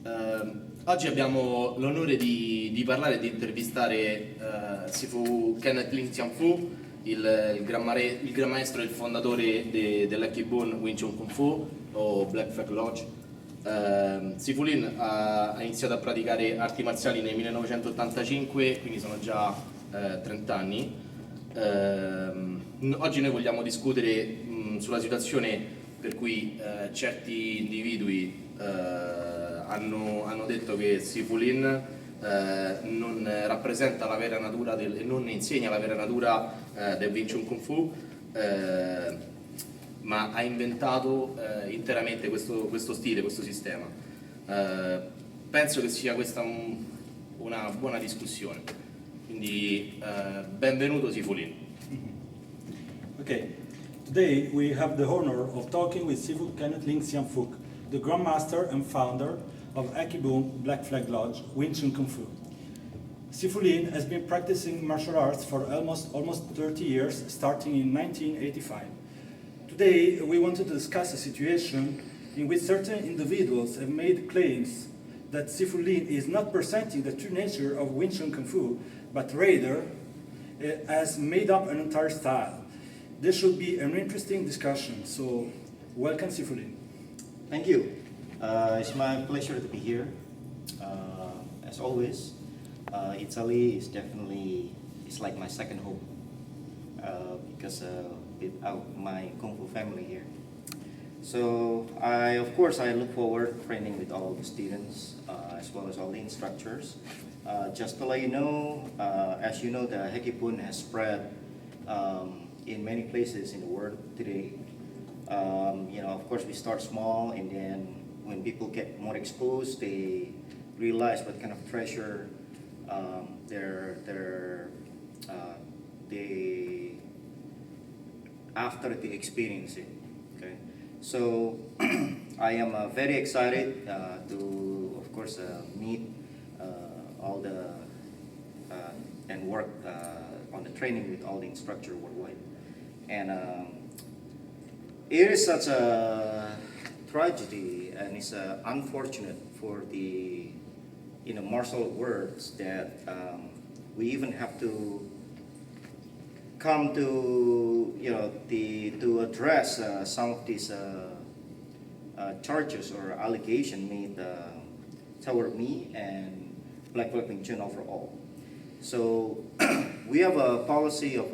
Oggi abbiamo l'onore di parlare e di intervistare Sifu Kenneth Lin, il gran maestro e il fondatore dell'Hek Ki Boen Wing Chun Kung Fu o Black Flag Lodge. Sifu Lin ha iniziato a praticare arti marziali nel 1985, quindi sono già 30 anni. Oggi noi vogliamo discutere sulla situazione per cui certi individui hanno detto che Sifu Lin non rappresenta la vera natura e non insegna la vera natura del Wing Chun Kung Fu, ma ha inventato interamente questo stile, questo sistema. Penso che sia questa una buona discussione, quindi benvenuto Sifu Lin. Okay, today we have the honor of talking with Sifu Kenneth Lin, the Grandmaster and founder of Hek Ki Boen Black Flag Lodge Wing Chun Kung Fu. Sifu Lin has been practicing martial arts for almost 30 years, starting in 1985. Today we wanted to discuss a situation in which certain individuals have made claims that Sifu Lin is not presenting the true nature of Wing Chun Kung Fu, but rather has made up an entire style. This should be an interesting discussion, so welcome Sifu Lin. Thank you. It's my pleasure to be here. As always, Italy is definitely like my second home because without my Kung Fu family here. So of course I look forward to training with all the students as well as all the instructors. Just to let you know, as you know, the Hek Ki Boen has spread in many places in the world today. Of course we start small, and then when people get more exposed, they realize what kind of treasure after they experience it. Okay, so I am very excited to, of course, meet all the and work on the training with all the instructors worldwide. And it is such a tragedy, and it's unfortunate for the martial worlds that we even have to come to to address some of these charges or allegations made toward me and Black Flag Wing Chun overall. So we have a policy of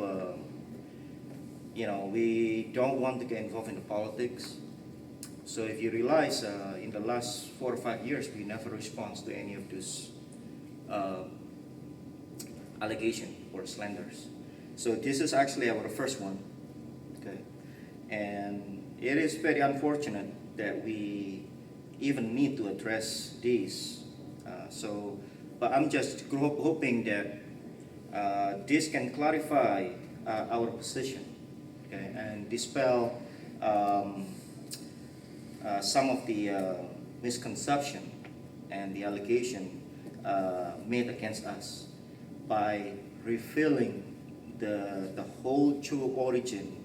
we don't want to get involved in the politics. So if you realize, in the last 4 or 5 years, we never respond to any of these allegations or slanders. So this is actually our first one, okay? And it is very unfortunate that we even need to address these. But I'm just hoping that this can clarify our position, okay, and dispel some of the misconception and the allegation made against us by revealing the whole true origin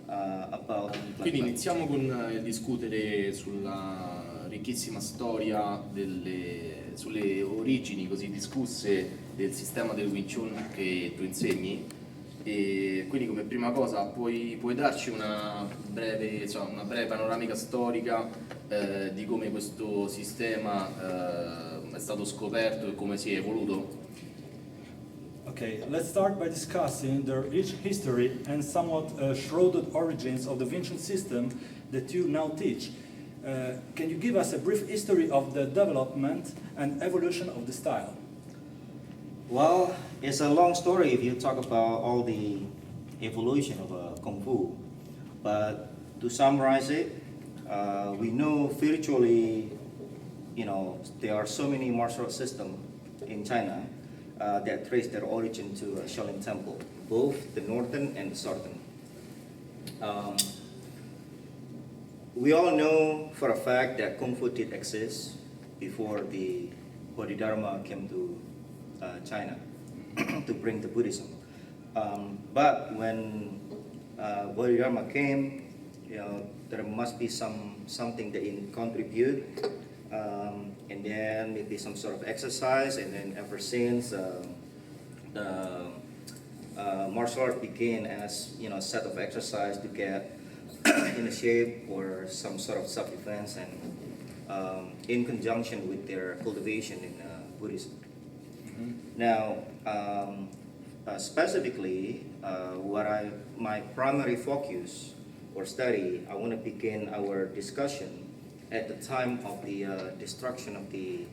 about. Quindi iniziamo con il discutere sulla ricchissima storia sulle origini così discusse del sistema del Wing Chun che tu insegni. E quindi come prima cosa puoi darci una breve panoramica storica di come questo sistema è stato scoperto e come si è evoluto? Okay, let's start by discussing the rich history and somewhat shrouded origins of the Wing Chun system that you now teach. Can you give us a brief history of the development and evolution of the style? Well, it's a long story if you talk about all the evolution of Kung Fu. But to summarize it, we know virtually, there are so many martial arts systems in China that trace their origin to Shaolin Temple, both the northern and the southern. We all know for a fact that Kung Fu did exist before the Bodhidharma came to China to bring the Buddhism. But when Bodhidharma came, there must be something that contribute and then maybe some sort of exercise, and then ever since the martial art began as a set of exercise to get in a shape or some sort of self-defense, and in conjunction with their cultivation in Buddhism. Now, specifically, my primary focus or study, I want to begin our discussion at the time of the destruction of the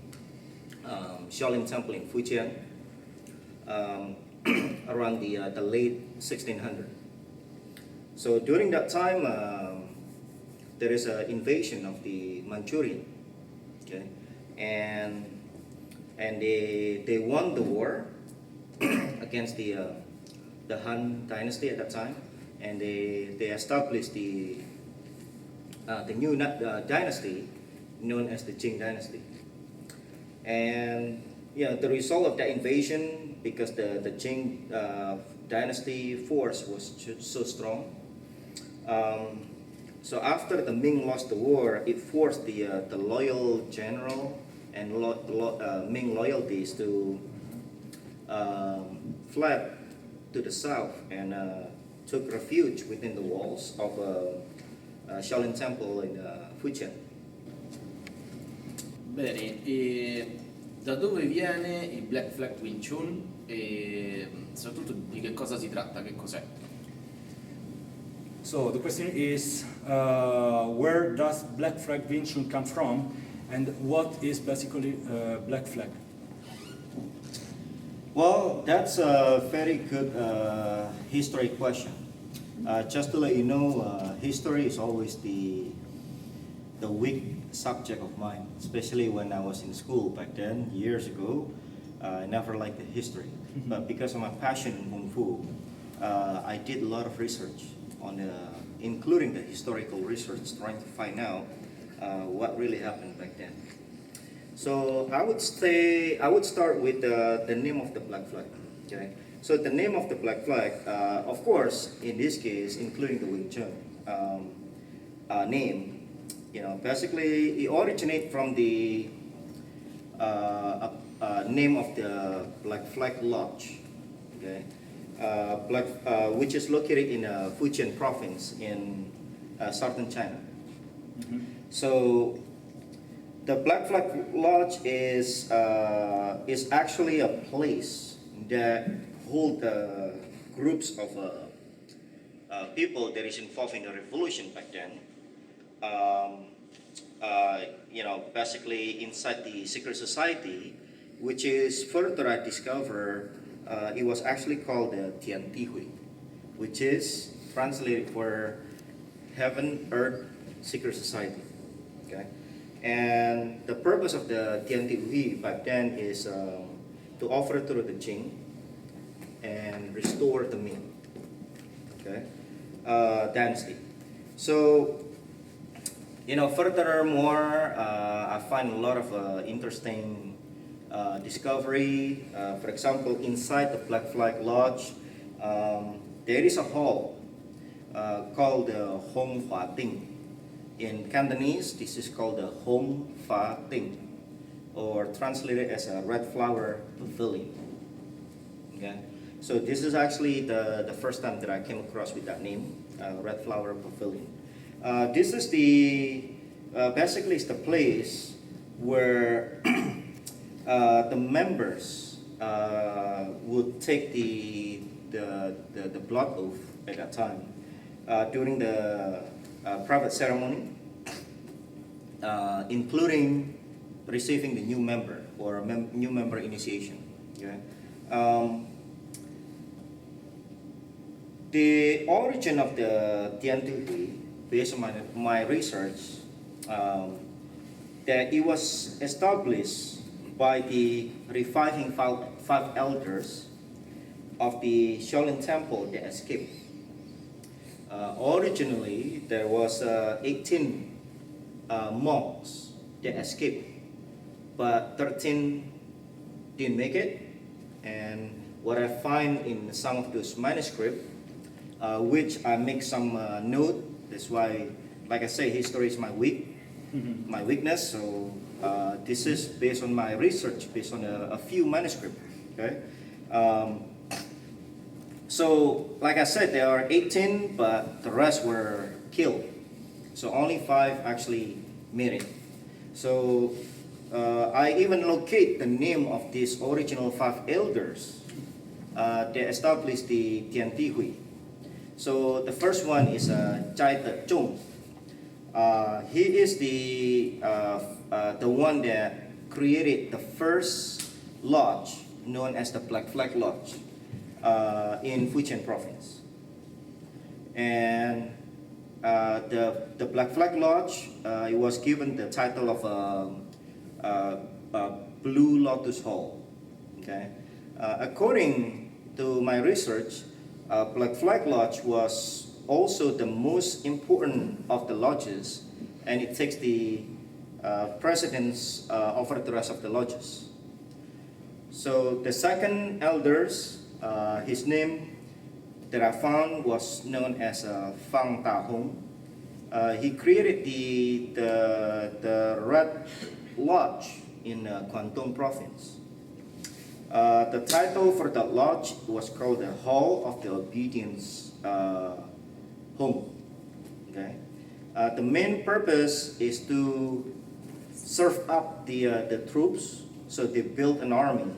Shaolin Temple in Fujian, around the late 1600. So during that time, there is an invasion of the Manchurian, okay, and they won the war against the Han dynasty at that time, and they established the new dynasty known as the Qing dynasty. And the result of that invasion, because the Qing dynasty force was so strong, so after the Ming lost the war, it forced the loyal general and Ming loyalties to fled to the south and took refuge within the walls of Shaolin Temple in Fujian. Bene, e da dove viene il Black Flag Wing Chun e soprattutto di che cosa si tratta, che cos'è? So the question is, where does Black Flag Wing Chun come from, and what is basically Black Flag? Well, that's a very good history question. Just to let you know, history is always the weak subject of mine, especially when I was in school back then, years ago. I never liked the history, but because of my passion in Kung Fu, I did a lot of research on including the historical research, trying to find out what really happened back then. So I would start with the name of the Black Flag. Okay, so the name of the Black Flag, of course, in this case, including the Wing Chun name, basically it originates from the name of the Black Flag Lodge. Okay, which is located in Fujian province in southern China. So the Black Flag Lodge is actually a place that hold groups of people that is involved in the revolution back then. Basically inside the secret society, which is further I discover it was actually called the Tian Ti Hui, which is translated for Heaven Earth Secret Society. Okay. And the purpose of the Tian Ti Hui back then is to offer through the Qing and restore the Ming, okay, dynasty. So, furthermore, I find a lot of interesting discovery. For example, inside the Black Flag Lodge, there is a hall called the Hong Fa Ting. In Cantonese, this is called the Hong Fa Ting, or translated as a red flower pavilion. Okay, so this is actually the first time that I came across with that name, red flower pavilion. This is basically it's the place where the members would take the blood oath at that time during the private ceremony, including receiving the new member or new member initiation. Okay? The origin of the Tian Ti Hui, based on my research, that it was established by the reviving five elders of the Shaolin Temple that escaped. Originally, there was 18 monks that escaped, but 13 didn't make it. And what I find in some of those manuscripts, which I make some note. That's why, like I say, history is my weakness. So This is based on my research, based on a few manuscripts. Okay. So, like I said, there are 18, but the rest were killed. So only 5 actually made it. So I even locate the name of these original 5 elders that established the Tian Ti Hui. So the first one is Chai Te Chung. He is the one that created the first lodge known as the Black Flag Lodge in Fujian province. And the Black Flag Lodge, it was given the title of Blue Lotus Hall. Okay, according to my research, Black Flag Lodge was also the most important of the lodges, and it takes the precedence over the rest of the lodges. So the second elders, his name that I found was known as Fang Ta Hong. He created the Red Lodge in Guangdong province. The title for that lodge was called the Hall of the Obedience Home. Okay, the main purpose is to serve up the troops. So they built an army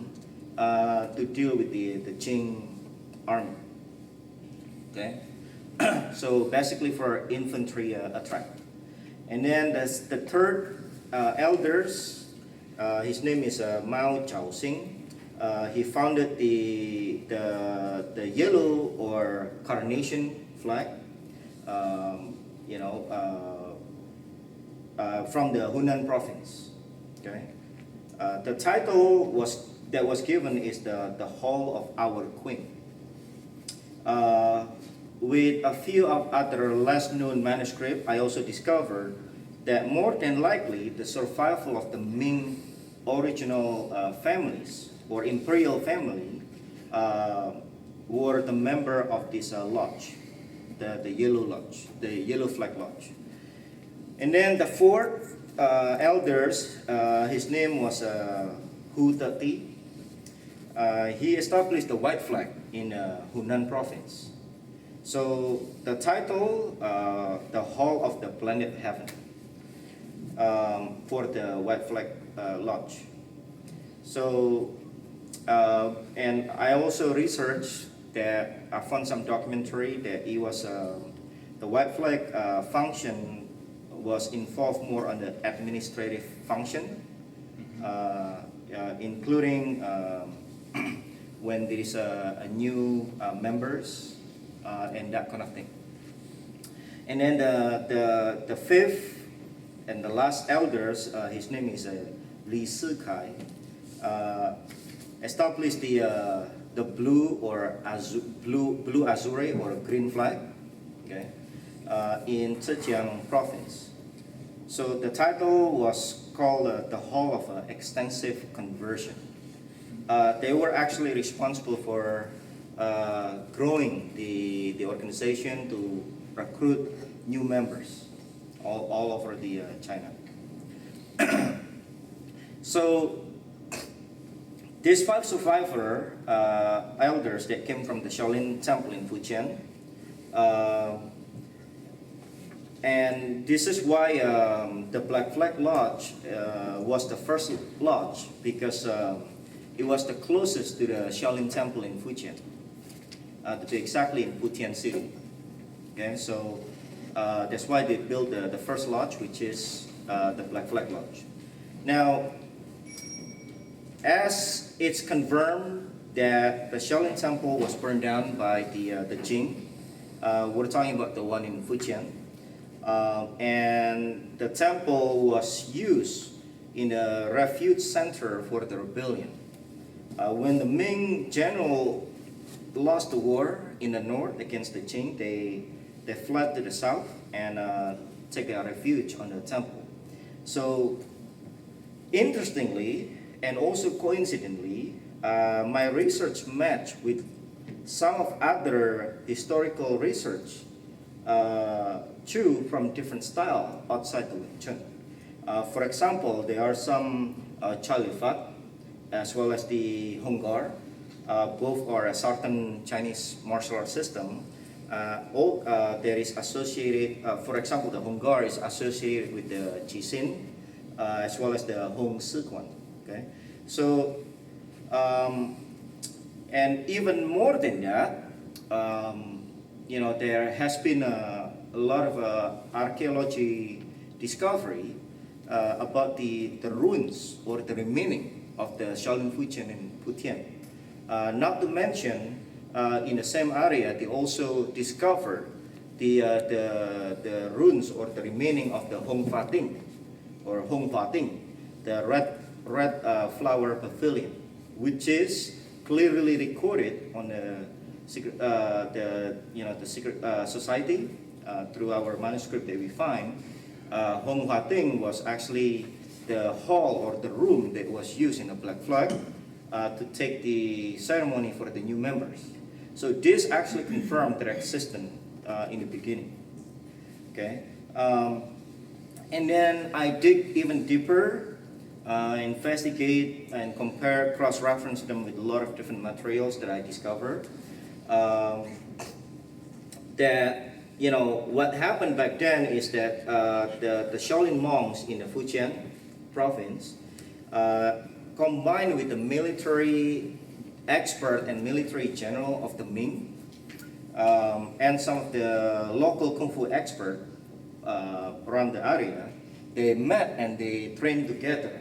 to deal with the Qing army. Okay, so basically for infantry attack. And then the third elders, his name is Mao Chaosing. He founded the yellow or carnation flag, from the Hunan province. Okay, the title that was given is the Hall of Our Queen. With a few of other less known manuscripts, I also discovered that more than likely the survival of the Ming original families or imperial family were the member of this lodge, the Yellow Lodge, the Yellow Flag Lodge. And then the fourth elders, his name was Hu Tati. He established the white flag in Hunan province. So the title, the Hall of the Planet Heaven, for the White Flag Lodge. So, and I also researched that I found some documentary that it was the White Flag function was involved more on the administrative function, including when there is a new members. And that kind of thing. And then the fifth and the last elders, his name is Li Sikai, established the blue or blue azure or green flag, okay, in Zhejiang province. So the title was called the Hall of Extensive Conversion. They were actually responsible for growing the organization to recruit new members all over the China. So these 5 survivor elders that came from the Shaolin Temple in Fujian, and this is why the Black Flag Lodge was the first lodge, because it was the closest to the Shaolin Temple in Fujian. To be exactly in Putian City. Okay, so that's why they built the first lodge, which is the Black Flag Lodge. Now, as it's confirmed that the Shaolin Temple was burned down by the Qing, we're talking about the one in Fujian, and the temple was used in a refuge center for the rebellion. When the Ming general lost the war in the north against the Qing, they fled to the south and take a refuge on the temple. So, interestingly, and also coincidentally, my research matched with some of other historical research, too, from different style outside the Wing Chun. For example, there are some Chalifat as well as the Hongar. Both are a certain Chinese martial art system. There is associated, for example, the Hongar is associated with the Jisin as well as the Hong Sikuan. Okay, so and even more than that, there has been a lot of archaeology discovery about the ruins or the remaining of the Shaolin Fujian and Putian. Not to mention, in the same area, they also discovered the ruins or the remaining of the Hong Fa Ting or Hong Fa Ting, the red flower pavilion, which is clearly recorded on the secret society through our manuscript that we find. Hong Fa Ting was actually the hall or the room that was used in the Black Flag to take the ceremony for the new members. So this actually confirmed their existence in the beginning. Okay, and then I dig even deeper, investigate and compare, cross-reference them with a lot of different materials that I discovered. What happened back then is that the Shaolin monks in the Fujian province combined with the military expert and military general of the Ming and some of the local Kung Fu experts around the area, they met and they trained together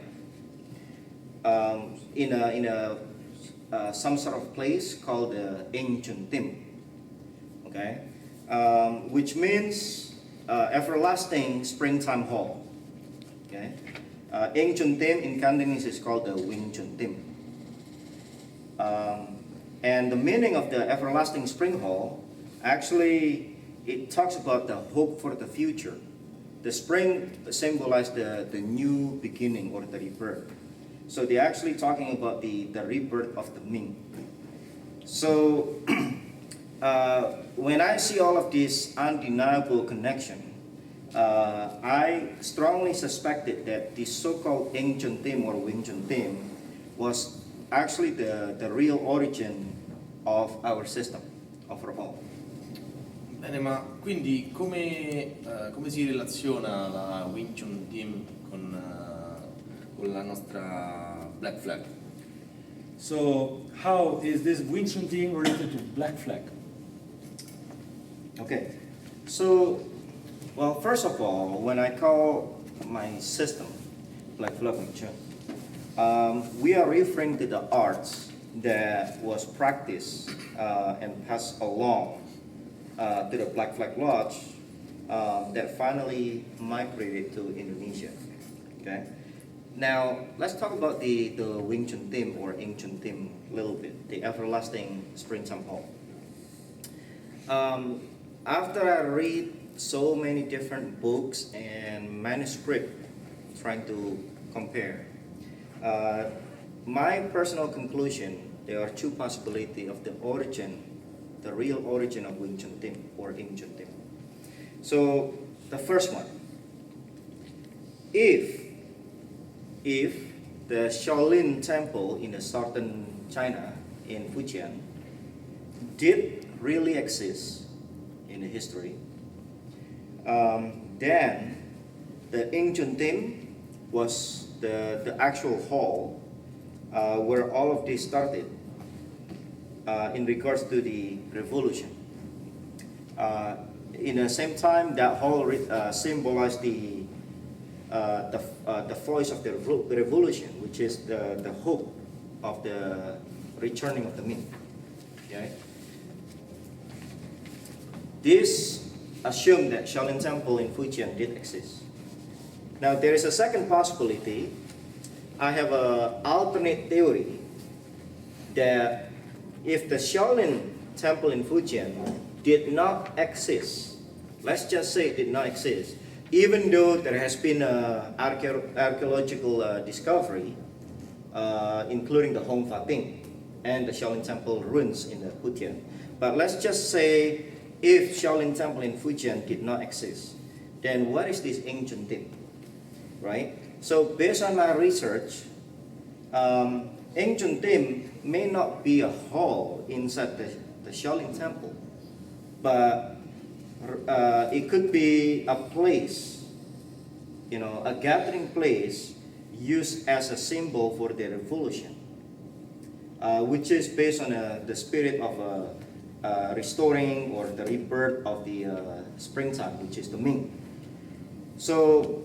in some sort of place called the Eng Chun Tim, okay, which means everlasting springtime hall. Okay, Eng Chun Tim in Cantonese is called the Wing Chun Tim. And the meaning of the everlasting spring hall, actually, it talks about the hope for the future. The spring symbolizes the new beginning or the rebirth. So they're actually talking about the rebirth of the Ming. So when I see all of this undeniable connection, I strongly suspected that the so-called Eng Chun Tim or Wing Chun Tim was actually the real origin of our system overall. Bene, ma quindi come si relaziona la Wing Chun Team con la nostra Black Flag? So how is this Wing Chun team related to Black Flag? Okay, so, well, first of all, when I call my system Black Flag Wing Chun, we are referring to the arts that was practiced and passed along to the Black Flag Lodge that finally migrated to Indonesia. Okay. Now let's talk about the Wing Chun Tim or Eng Chun Tim a little bit, the everlasting springtime hall. After I read so many different books and manuscript trying to compare, my personal conclusion, there are two possibilities of the origin, the real origin of Wing Chun Tim or Eng Chun Tim. So the first one, if the Shaolin temple in the southern China in Fujian did really exist in the history, then the Eng Chun Tim was the actual hall where all of this started in regards to the revolution. In the same time, that hall symbolized the voice of the revolution, which is the hope of the returning of the Ming. Okay? This assumed that Shaolin Temple in Fujian did exist. Now there is a second possibility. I have an alternate theory that if the Shaolin Temple in Fujian did not exist, let's just say it did not exist, even though there has been archaeological discovery, including the Hong Fa Ting and the Shaolin Temple ruins in the Fujian. But let's just say if Shaolin Temple in Fujian did not exist, then what is this Eng Chun Tim, right? So based on my research, ancient Tim may not be a hall inside the Shaolin temple, but it could be a place, a gathering place used as a symbol for the revolution, which is based on the spirit of restoring or the rebirth of the springtime, which is the Ming. So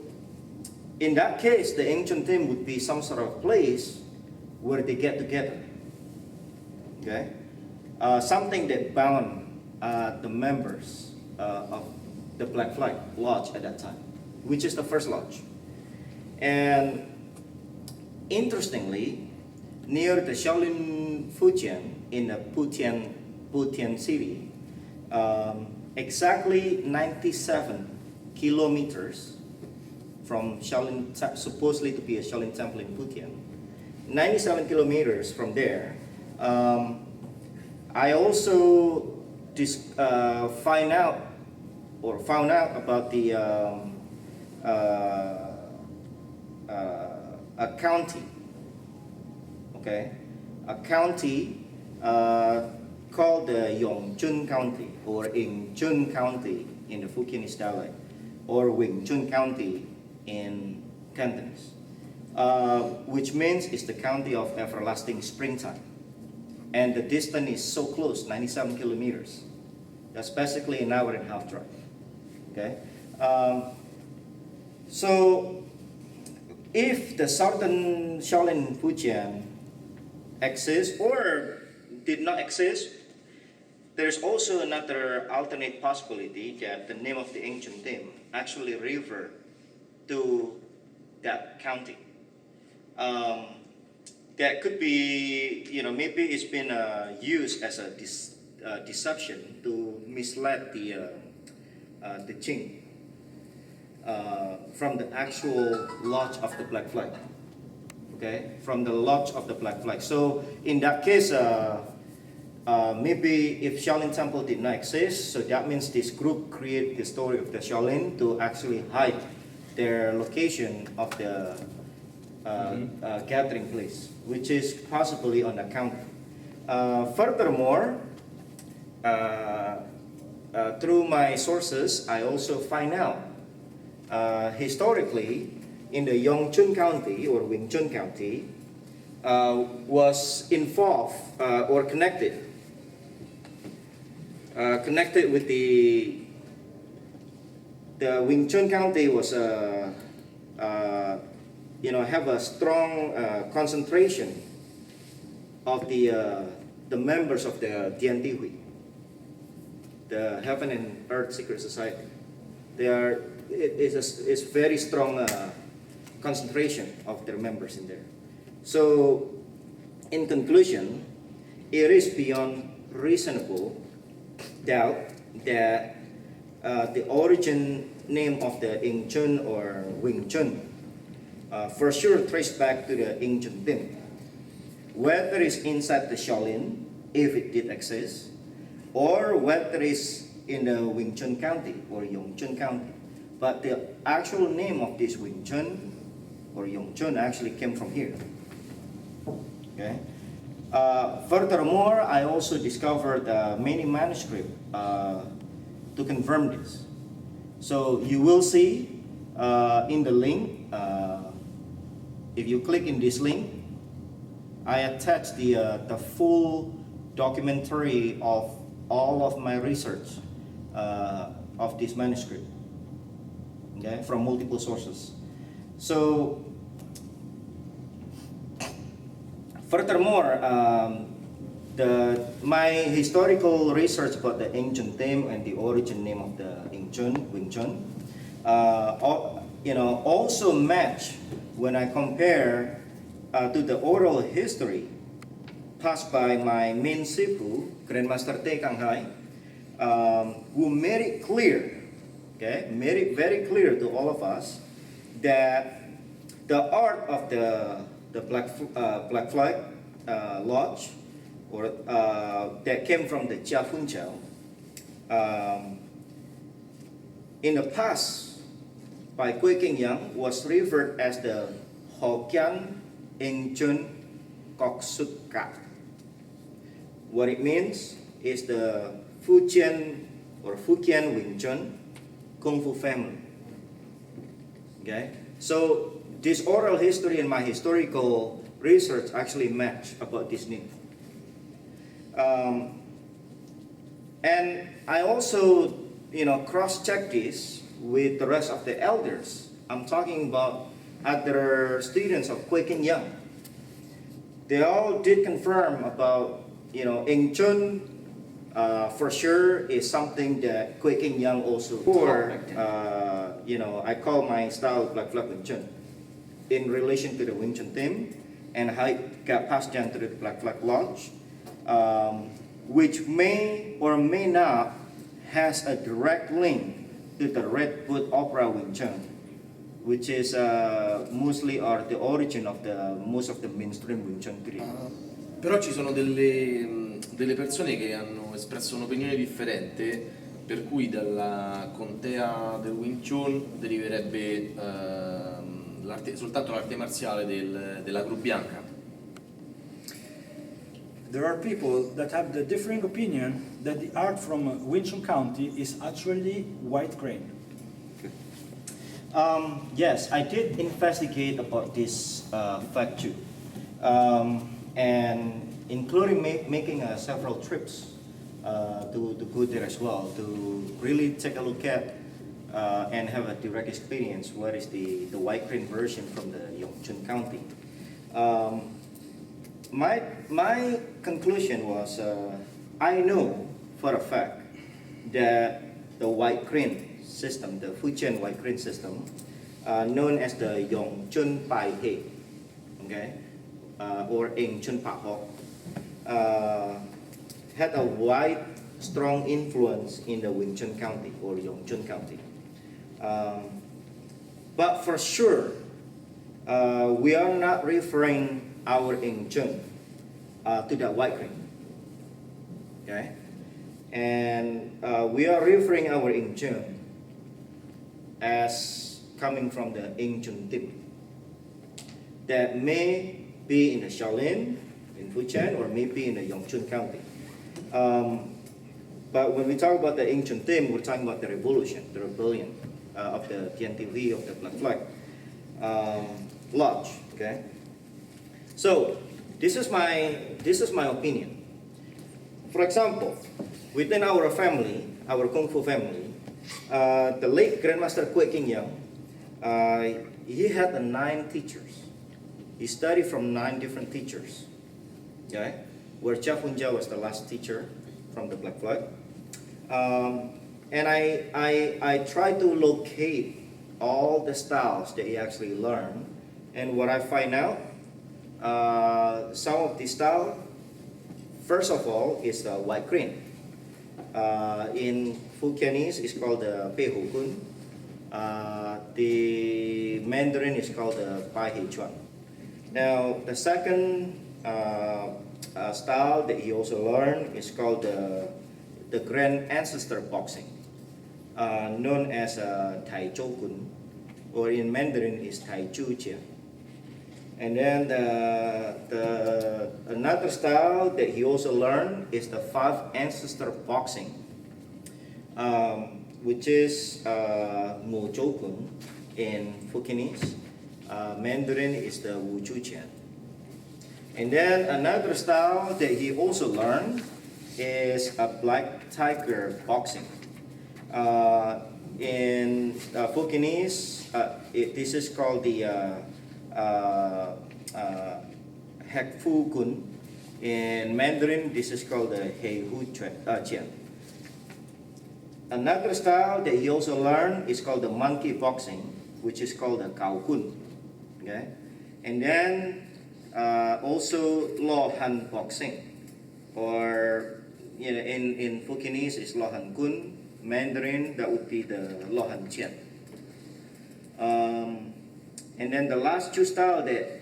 in that case, the ancient Tim would be some sort of place where they get together. Okay, something that bound the members of the Black Flag Lodge at that time, which is the first lodge. And interestingly, near the Shaolin Fujian in the Putian city, exactly 97 kilometers from Shaolin, supposedly to be a Shaolin temple in Putian, 97 kilometers from there, I also found out about the a county, okay, a county called the Yongchun County or Ingchun County in the Fukienese dialect, or Wing Chun County in Cantonese, which means it's the county of everlasting springtime. And the distance is so close, 97 kilometers. That's basically an hour and a half drive. Okay? So if the southern Shaolin Fujian exists or did not exist, there's also another alternate possibility that the name of the ancient Tim actually referred to that county. That could be, maybe it's been used as a deception to mislead the Qing from the actual lodge of the Black Flag. Okay, from the lodge of the Black Flag. So in that case, maybe if Shaolin Temple did not exist, so that means this group created the story of the Shaolin to actually hide their location of the gathering place, which is possibly on the county. Furthermore, through my sources, I also find out historically in the Yongchun County or Wing Chun County was involved or connected with the Wing Chun County was have a strong concentration of the members of the DNT, the Heaven and Earth Secret Society. It's very strong concentration of their members in there. So, in conclusion, it is beyond reasonable doubt that the origin name of the Ingchun or Wing Chun for sure traced back to the ancient Tim. Whether it's inside the Shaolin, if it did exist, or whether it's in the Wing Chun County or Yongchun County. But the actual name of this Wing Chun or Yongchun actually came from here. Okay. Furthermore, I also discovered many manuscripts to confirm this. So you will see in the link, if you click in this link, I attach the full documentary of all of my research of this manuscript, okay, from multiple sources. So, furthermore, my historical research about the ancient Tim and the origin name of the Wing Chun, also match when I compare to the oral history passed by my main Sifu, Grandmaster Te Kang Hai, who made it clear, very clear to all of us that the art of the Black Flag Lodge, or that came from the Jia Fun Chao, in the past by Kwe King Yang was referred as the Hokkien Wing Chun Kok Suk Ka. What it means is the Fujian or Fujian Wing Chun Kung Fu family. Okay, so this oral history and my historical research actually match about this name. And I also, cross-check this with the rest of the elders. I'm talking about other students of Kwe King Yang. They all did confirm about, Wing Chun for sure is something that Kwe King Yang also I call my style Black Flag Wing Chun in relation to the Wing Chun theme and how it got passed down to the Black Flag Lodge, which may or may not has a direct link to the Red Boot Opera Wing Chun, which is mostly or the origin of most of the mainstream Wing Chun creed. Però ci sono delle persone che hanno espresso un'opinione differente, per cui dalla contea del Wing Chun deriverebbe soltanto l'arte marziale della gru bianca. There are people that have the differing opinion that the art from Wing Chun County is actually white crane. Yes, I did investigate about this fact too, and including making several trips to go there as well to really take a look at and have a direct experience what is the white crane version from the Yongchun County. My conclusion was I know for a fact that the white crane system, the Fujian white crane system, known as the Yongchun Pai He, okay, or Ing Chun Pa Ho, had a wide, strong influence in the Wing Chun County or Yongchun County. But for sure, we are not referring our Wing Chun to the white crane, okay? And we are referring our Wing Chun as coming from the Wing Chun team that may be in the Shaolin, in Fujian, or maybe in the Yongchun County. But when we talk about the Wing Chun team, we're talking about the revolution, the rebellion of the TNTV, of the Black Flag Lodge, okay? So this is my opinion. For example, within our family, our Kung Fu family, the late Grandmaster Kwe King Yang, he had 9 teachers. He studied from 9 different teachers, okay? Where Chia Funja was the last teacher from the Black Flag. And I tried to locate all the styles that he actually learned, and what I find out, some of the style, first of all, is the white crane. In Fujianese, it's called the Pei Ho Kun. The Mandarin is called the Pai He Chuan. Now, the second style that he also learned is called the Grand Ancestor Boxing, known as Tai Chou Kun, or in Mandarin is Tai Chu Chia. And then another style that he also learned is the 5 Ancestor Boxing, which is Mo Chou Kun in Fujianese. Mandarin is the Wu Chu Qian. And then another style that he also learned is a Black Tiger Boxing. In Fujianese, this is called the Hek Fu Kun. In Mandarin, this is called the Hei Hu Qian. Another style that he also learned is called the Monkey Boxing, which is called the Kao Kun. Okay? And then also Lo Han Boxing, or in Fujianese is Lo Han Kun. Mandarin, that would be the Lo Han Qian. And then the last 2 styles that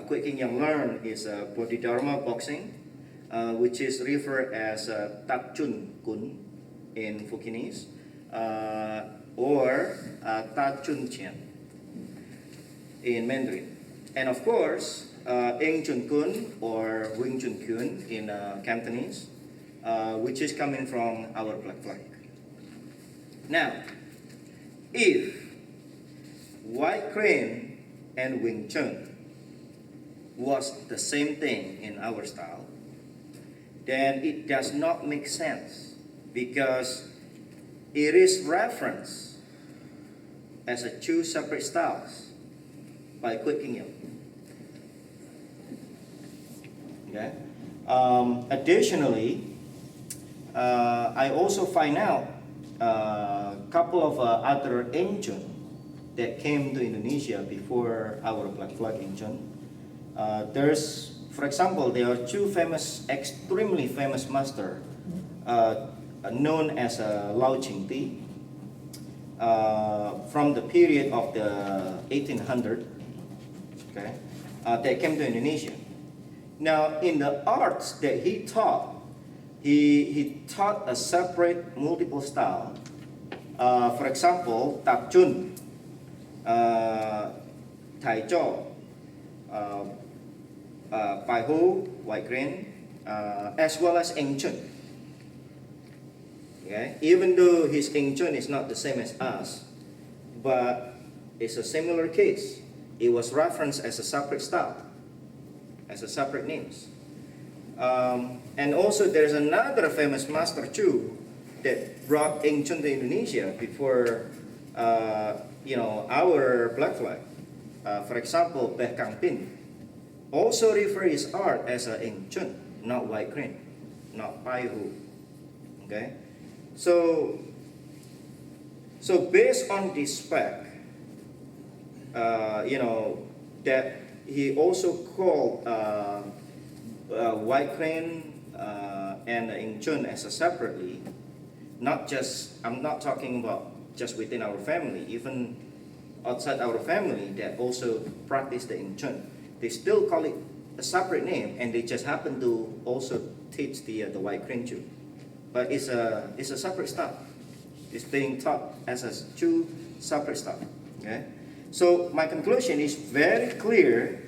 Kwe King Yang learned is Bodhidharma Boxing, which is referred as Tak Chun Kun in Fujianese. or Ta Chun Chien in Mandarin. And of course, Eng Chun Kun or Wing Chun Kun in Cantonese, which is coming from our Black Flag. Now, if White Crane and Wing Chun was the same thing in our style, then it does not make sense because it is referenced as a two separate styles by Hek Ki Boen. Okay. Additionally, I also find out a couple of other Wing Chun that came to Indonesia before our Black Flag Wing Chun. For example, there are two extremely famous master known as Lao Ching Ti from the period of the 1800s. Okay, that came to Indonesia. Now, in the arts that he taught, he taught a separate multiple style. For example, Tak Chun, Tai Cho, Pai Ho, White Crane, as well as Eng Chun. Okay? Even though his Eng Chun is not the same as us, but it's a similar case. It was referenced as a separate style, as a separate names. And also there's another famous master too that brought Eng Chun to Indonesia before our Black Flag. For example, Beh Kang Pin also refer his art as a Eng Chun, not White Crane, not Pai Hu. Okay, so based on this spec, that he also called White Crane and Eng Chun as a separately. I'm not talking about just within our family, even outside our family that also practice the Eng Chun. They still call it a separate name, and they just happen to also teach the White Crane too. But it's a separate style. It's being taught as a two separate style. Okay, so my conclusion is very clear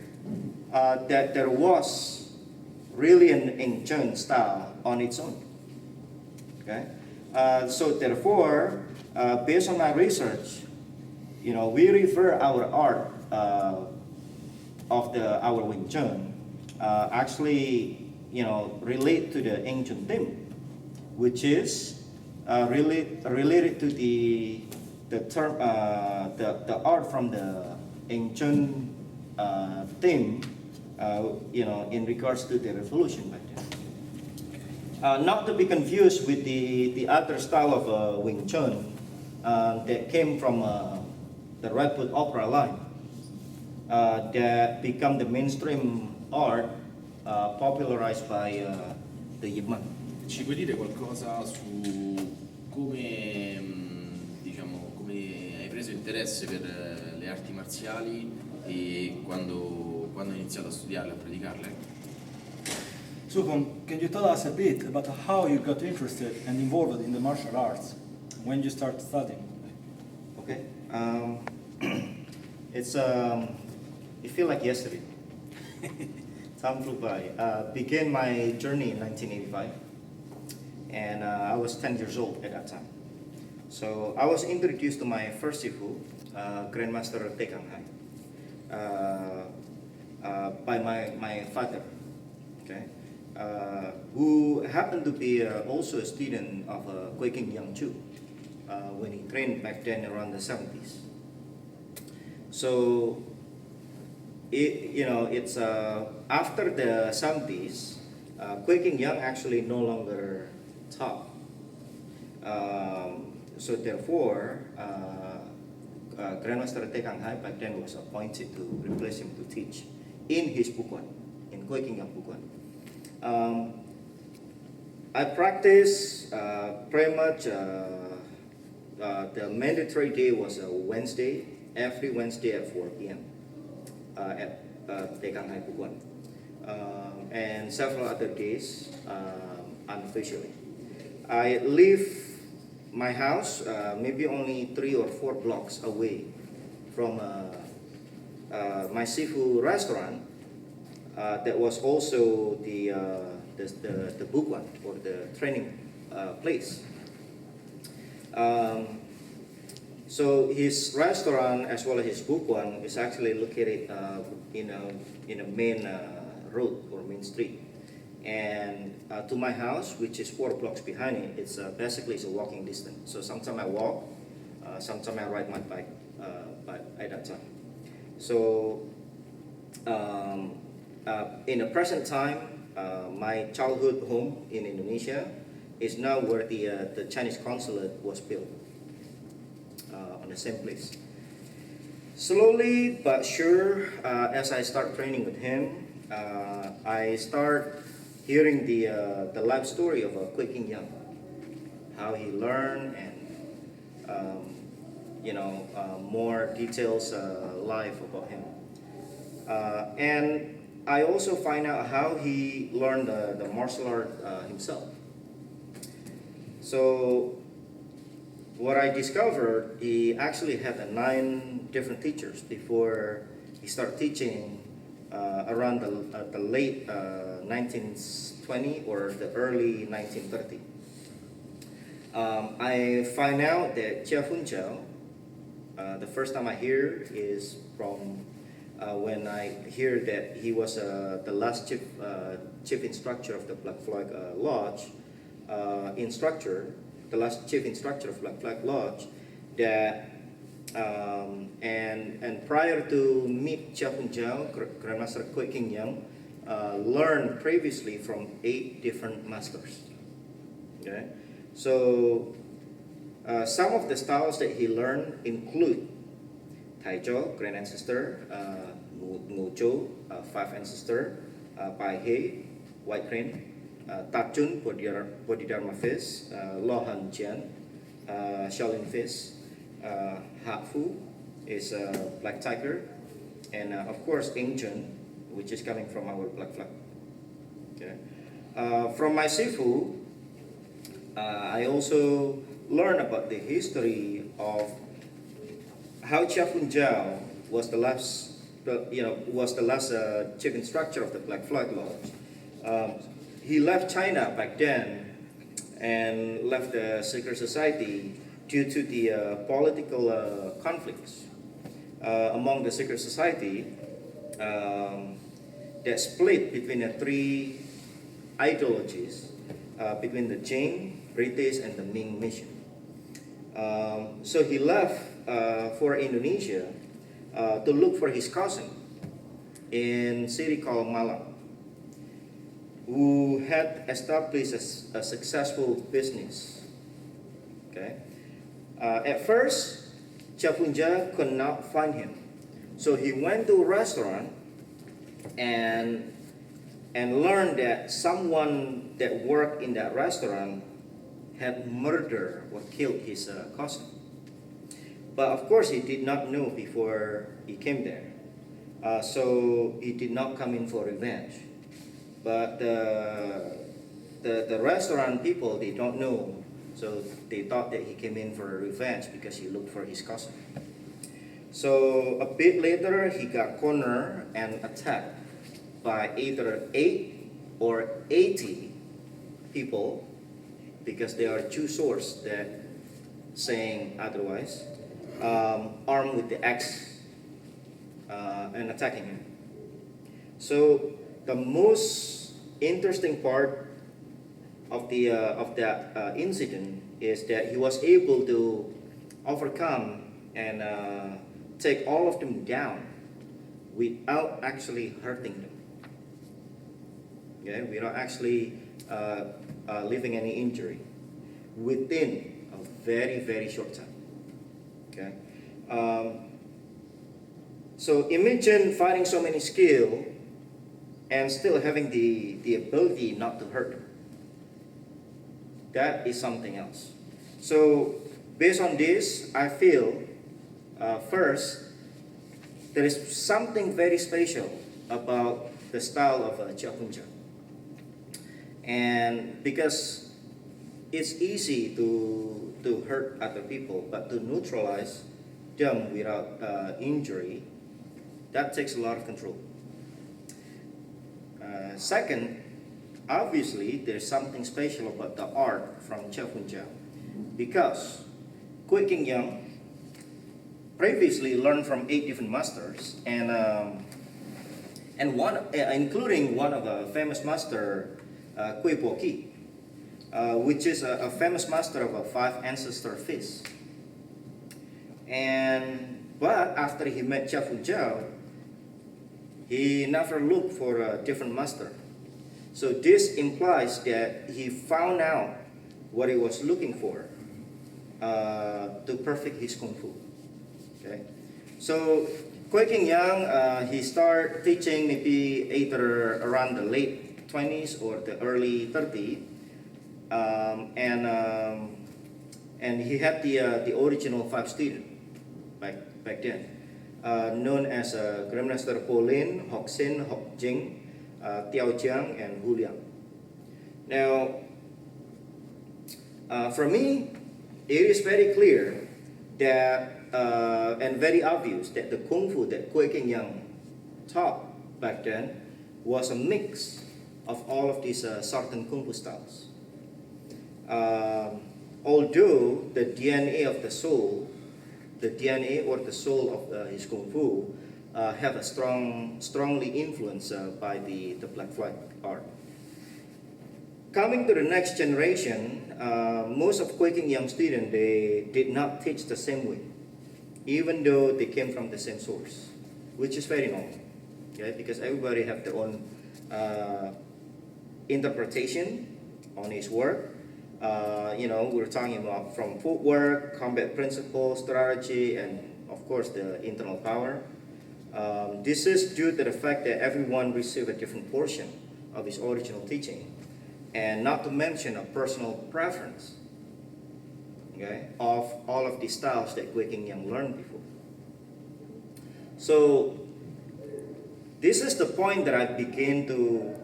that there was really an Eng Chun style on its own. Okay, so therefore, based on my research, we refer our art of our Wing Chun actually relate to the Eng Chun theme, which is related to the term the art from the Eng Chun theme in regards to the revolution back then. Not to be confused with the other style of Wing Chun that came from the Redwood Opera line that become the mainstream art popularized by the Yip Man. Ci puoi dire qualcosa su come, come hai preso interesse per le arti marziali e quando hai iniziato a studiarle, a praticarle? Supam, can you tell us a bit about how you got interested and involved in the martial arts when you started studying? Okay, it feels like yesterday. Time flew by. Began my journey in 1985, and I was 10 years old at that time. So I was introduced to my first Sifu, Grandmaster Te Kang Hai, by my father, okay, who happened to be also a student of Kwe King Yang Chu when he trained back then around the 70s. So it's after the 70s, Kwe King Yang actually no longer taught. So therefore, Grandmaster Te Kang Hai back then was appointed to replace him to teach in his Pukuan, in Kwe King Yang Pukuan. I practice pretty much. The mandatory day was a Wednesday, every Wednesday at 4 p.m. At Te Kang Hai Pukuan, and several other days unofficially. I leave my house, maybe only 3 or 4 blocks away from my Sifu restaurant. That was also the book one or the training place. So his restaurant as well as his book one is actually located in a main road or main street, and to my house, which is 4 blocks behind it, it's basically it's a walking distance. So sometimes I walk, sometimes I ride my bike, but at that time. So in the present time, my childhood home in Indonesia is now where the Chinese consulate was built, on the same place. Slowly but sure, as I start training with him, I start hearing the life story of Kwek King Young, how he learned, and more details life about him. And I also find out how he learned the martial art himself. So what I discovered, he actually had 9 different teachers before he started teaching around the late 1920 or the early 1930. I find out that Chia Fun Chao, the first time I hear is from when I hear that he was the last chief instructor of the Black Flag Lodge, the last chief instructor of Black Flag Lodge, that and prior to meet Chia Fun Chao, Grandmaster Kwek King Young learned previously from 8 different masters. Okay, so some of the styles that he learned include Taicho, Grand Ancestor, Ngu Cho, 5 Ancestor, Pai He, White Crane, Tachun, Bodhidharma Fist, Lo Han Jian, Shaolin Fist, Hak Fu is Black Tiger, and of course Wing Chun, which is coming from our Black Flag. Okay. From my Sifu, I also learned about the history of how Chia Fun Chao was the last chief instructor of the Black Flag Lodge. He left China back then and left the secret society due to the political conflicts among the secret society that split between the 3 ideologies, between the Qing, British, and the Ming mission. So he left for Indonesia to look for his cousin in a city called Malang, who had established a successful business. Okay. At first, Chia Fun Chao could not find him, so he went to a restaurant and learned that someone that worked in that restaurant had murdered or killed his cousin. But of course, he did not know before he came there, so he did not come in for revenge. But the restaurant people, they don't know, so they thought that he came in for revenge because he looked for his cousin. So a bit later, he got cornered and attacked by either 8 or 80 people, because there are 2 sources that saying otherwise, armed with the axe and attacking him. So the most interesting part of that incident is that he was able to overcome and take all of them down without actually hurting them. Okay, without actually leaving any injury within a very, very short time. Okay, so imagine fighting so many skill and still having the ability not to hurt them. That is something else. So based on this, I feel first, there is something very special about the style of Chia Fun Chao. And because it's easy to to hurt other people, but to neutralize them without injury, that takes a lot of control. Second, obviously, there's something special about the art from Chef Hun Jiao, because Kwek King Young previously learned from 8 different masters, and one, including one of the famous master, Kui Po Ki, which is a famous master of a 5 ancestor feast. But after he met Chef Hun Jiao, he never looked for a different master. So this implies that he found out what he was looking for to perfect his kung fu. Okay, so Kwek King Young, he started teaching maybe either around the late 20s or the early 30s, and he had the original 5 students back then, known as Grandmaster Po Lin, Hok Sin, Hok Jing, Tiao Jiang, and Hu Liang. Now, for me, it is very clear that and very obvious that the kung fu that Kwek King Young taught back then was a mix of all of these certain kung fu styles. Although the DNA of the soul, the DNA or the soul of his kung fu have a strongly influenced by the Black Flag art. Coming to the next generation, most of Kwek King Young students, they did not teach the same way, even though they came from the same source, which is very normal, okay? Because everybody have their own interpretation on his work. We're talking about from footwork, combat principles, strategy, and of course the internal power. This is due to the fact that everyone received a different portion of his original teaching, and not to mention a personal preference, okay, of all of the styles that Kwek King Young learned before. So this is the point that I began to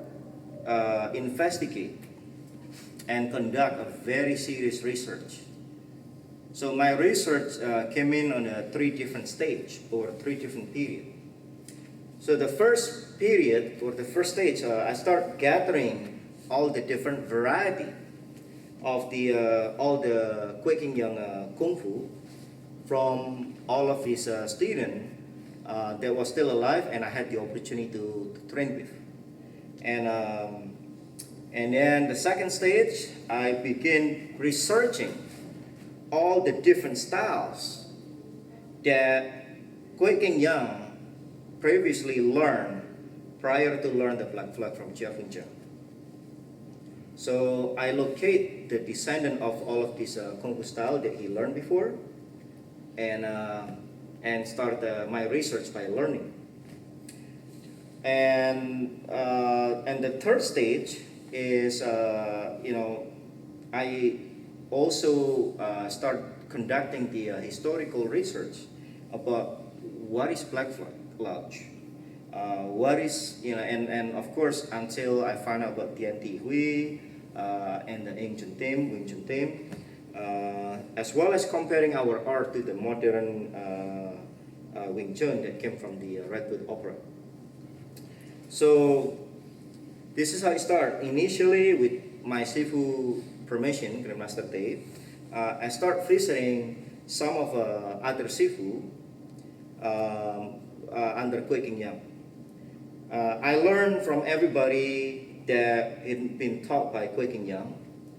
investigate and conduct a very serious research. So my research came in on 3 different stages or 3 different periods. So the first period or the first stage, I start gathering all the different variety of all the Kwek King Young kung fu from all of his students that was still alive, and I had the opportunity to train with. And then the second stage, I begin researching all the different styles that Kwek King Young previously learned prior to learn the Black Flag from Chef Hun Jiao. So I locate the descendant of all of these kung fu style that he learned before, and start my research by learning. And the third stage is, I also start conducting the historical research about what is Black Flag Lodge, what is, and of course until I find out about Tien Thi Hui and the ancient Wing Chun team, as well as comparing our art to the modern Wing Chun that came from the Redwood Opera. So this is how I start. Initially, with my Sifu permission, Grandmaster Dave, I start visiting some of other Sifu under Kwek King Young. I learned from everybody that had been taught by Kwek King Young,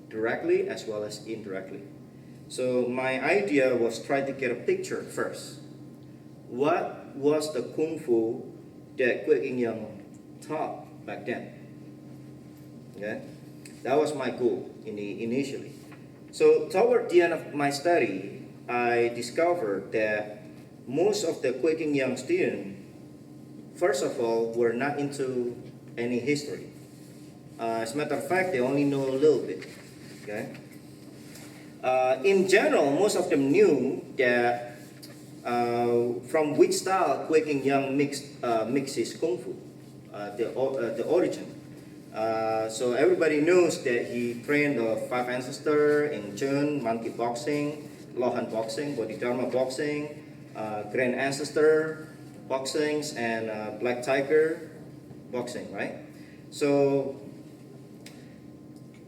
directly as well as indirectly. So my idea was try to get a picture first. What was the Kung Fu that Kwek King Young taught back then? Okay? That was my goal initially. So toward the end of my study, I discovered that most of the Kwek King Young students, first of all, were not into any history. As a matter of fact, they only know a little bit. Okay? In general, most of them knew that from which style Kwek King Young mixed his kung fu, the origin. So everybody knows that he trained the five ancestors in Chun, monkey boxing, Lohan boxing, Bodhidharma boxing, grand ancestor boxings, and black tiger boxing, right? So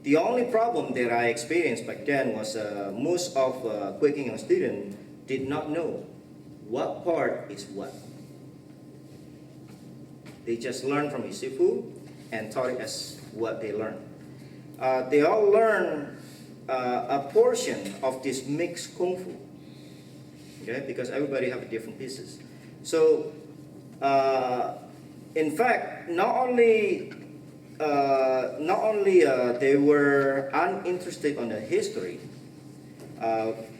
the only problem that I experienced back then was most of Quick Young students did not know what part is what. They just learned from his Sifu and taught it as what they learned. They all learn a portion of this mixed Kung Fu, okay? Because everybody have different pieces. So, in fact, not only they were uninterested on the history,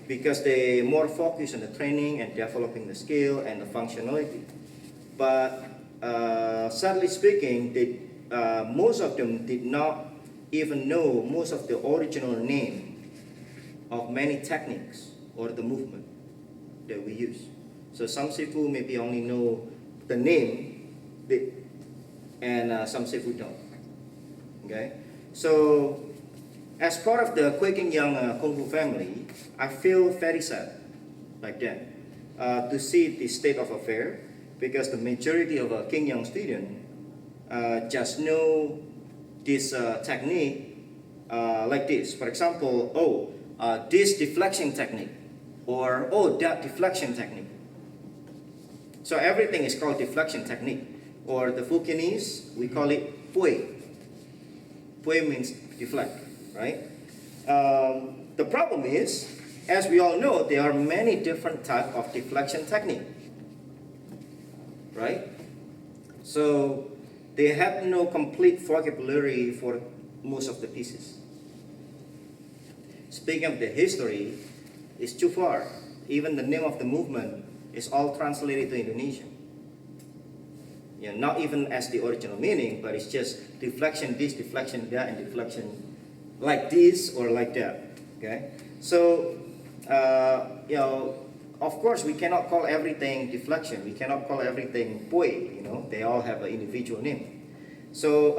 because they more focused on the training and developing the skill and the functionality. But sadly speaking, most of them did not even know most of the original name of many techniques or the movement that we use. So some Sifu maybe only know the name, and some Sifu don't. Okay, so as part of the Quick Young Kung Fu family, I feel very sad like that to see the state of affair, because the majority of King Young students just know this technique like this. For example, this deflection technique, or that deflection technique. So everything is called deflection technique, or the Fukienese, we call it pui. Pui means deflect, right? The problem is, as we all know, there are many different types of deflection technique, right? So they have no complete vocabulary for most of the pieces. Speaking of the history, it's too far. Even the name of the movement is all translated to Indonesian. Yeah, not even as the original meaning, but it's just deflection this, deflection that, and deflection like this or like that. Okay, so you know, of course, we cannot call everything deflection. We cannot call everything pui. You know, they all have an individual name. So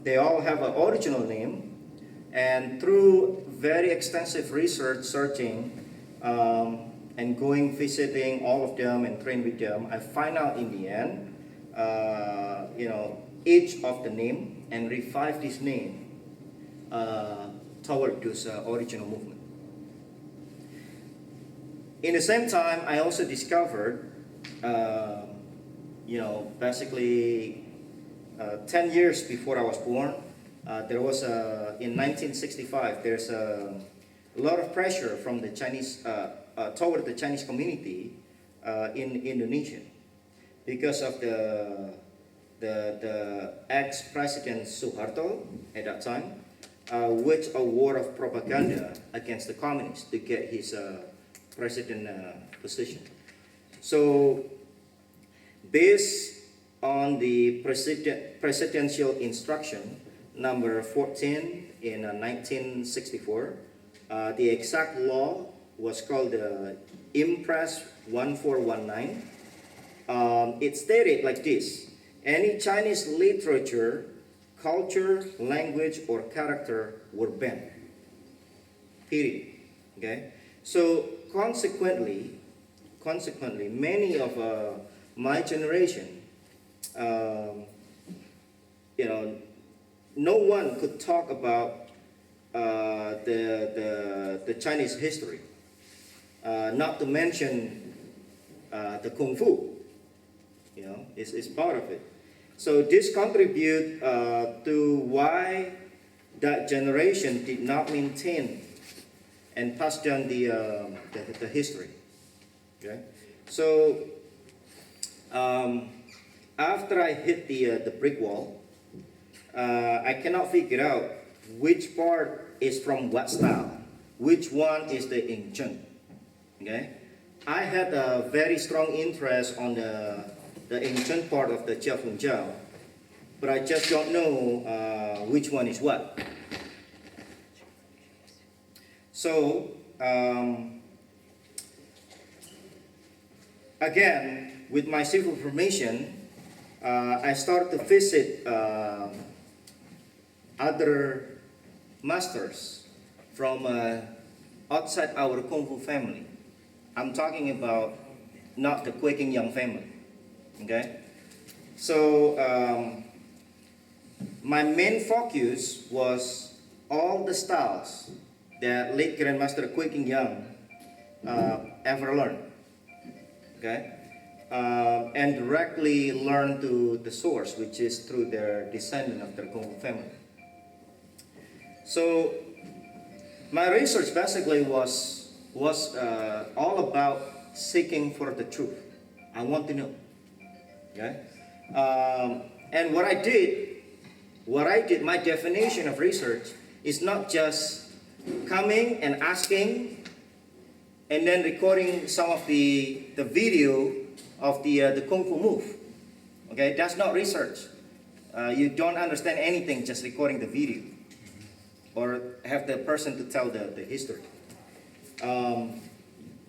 they all have an original name, and through very extensive research, searching, and going visiting all of them and train with them, I find out in the end, you know, each of the name and revive this name toward this original movement. In the same time, I also discovered, you know, basically 10 years before I was born, there was in 1965, there's a lot of pressure from the Chinese, toward the Chinese community in Indonesia, because of the ex-president Suharto at that time, waged a war of propaganda against the communists to get his president position. So, based on the presidential instruction number 14 in 1964, the exact law was called the Impress 1419. It stated like this: any Chinese literature, culture, language, or character were banned. Period. Okay? So consequently, many of my generation, you know, no one could talk about the Chinese history, not to mention the Kung Fu. You know, it's part of it. So this contribute to why that generation did not maintain and pass down the history. Okay, so after I hit the brick wall, I cannot figure out which part is from what style, which one is the Wing Chun. Okay, I had a very strong interest on the Wing Chun part of the Jia Feng Jiao, but I just don't know which one is what. So again, with my Sifu formation, I started to visit other masters from outside our Kung Fu family. I'm talking about not the Quaking Young family, okay? So my main focus was all the styles that late Grandmaster Quaking Young ever learned, okay? And directly learned to the source, which is through their descendant of their Kung Fu family. So my research basically was all about seeking for the truth. I want to know, okay? And what I did, my definition of research is not just coming and asking and then recording some of the video of the Kung Fu move. Okay, that's not research. You don't understand anything just recording the video or have the person to tell the history.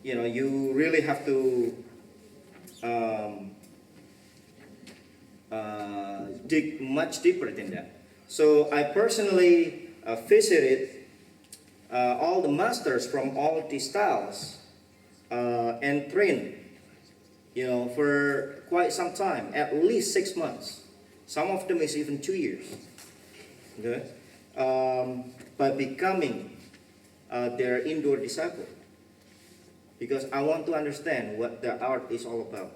You really have to dig much deeper than that. So I personally visited all the masters from all these styles and trained, for quite some time, at least 6 months. Some of them is even 2 years. Okay? By becoming their indoor disciple, because I want to understand what the art is all about.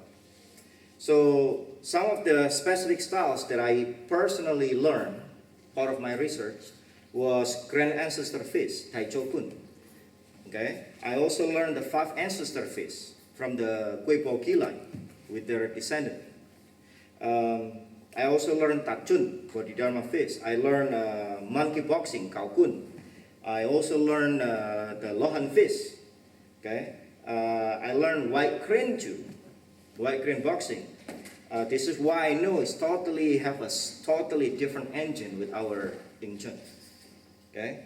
So some of the specific styles that I personally learned, part of my research, was Grand Ancestor Fist, Tai Cho Kun. Okay, I also learned the 5 Ancestor Fist from the Kue Po Ki line with their descendant. I also learned Tak Chun, Bodhidharma Fist. I learned Monkey Boxing, Kao Kun. I also learned the Lohan Fist. Okay, I learned White Crane Chu, White Crane Boxing. This is why I know it's totally different engine with our Wing Chun. Okay,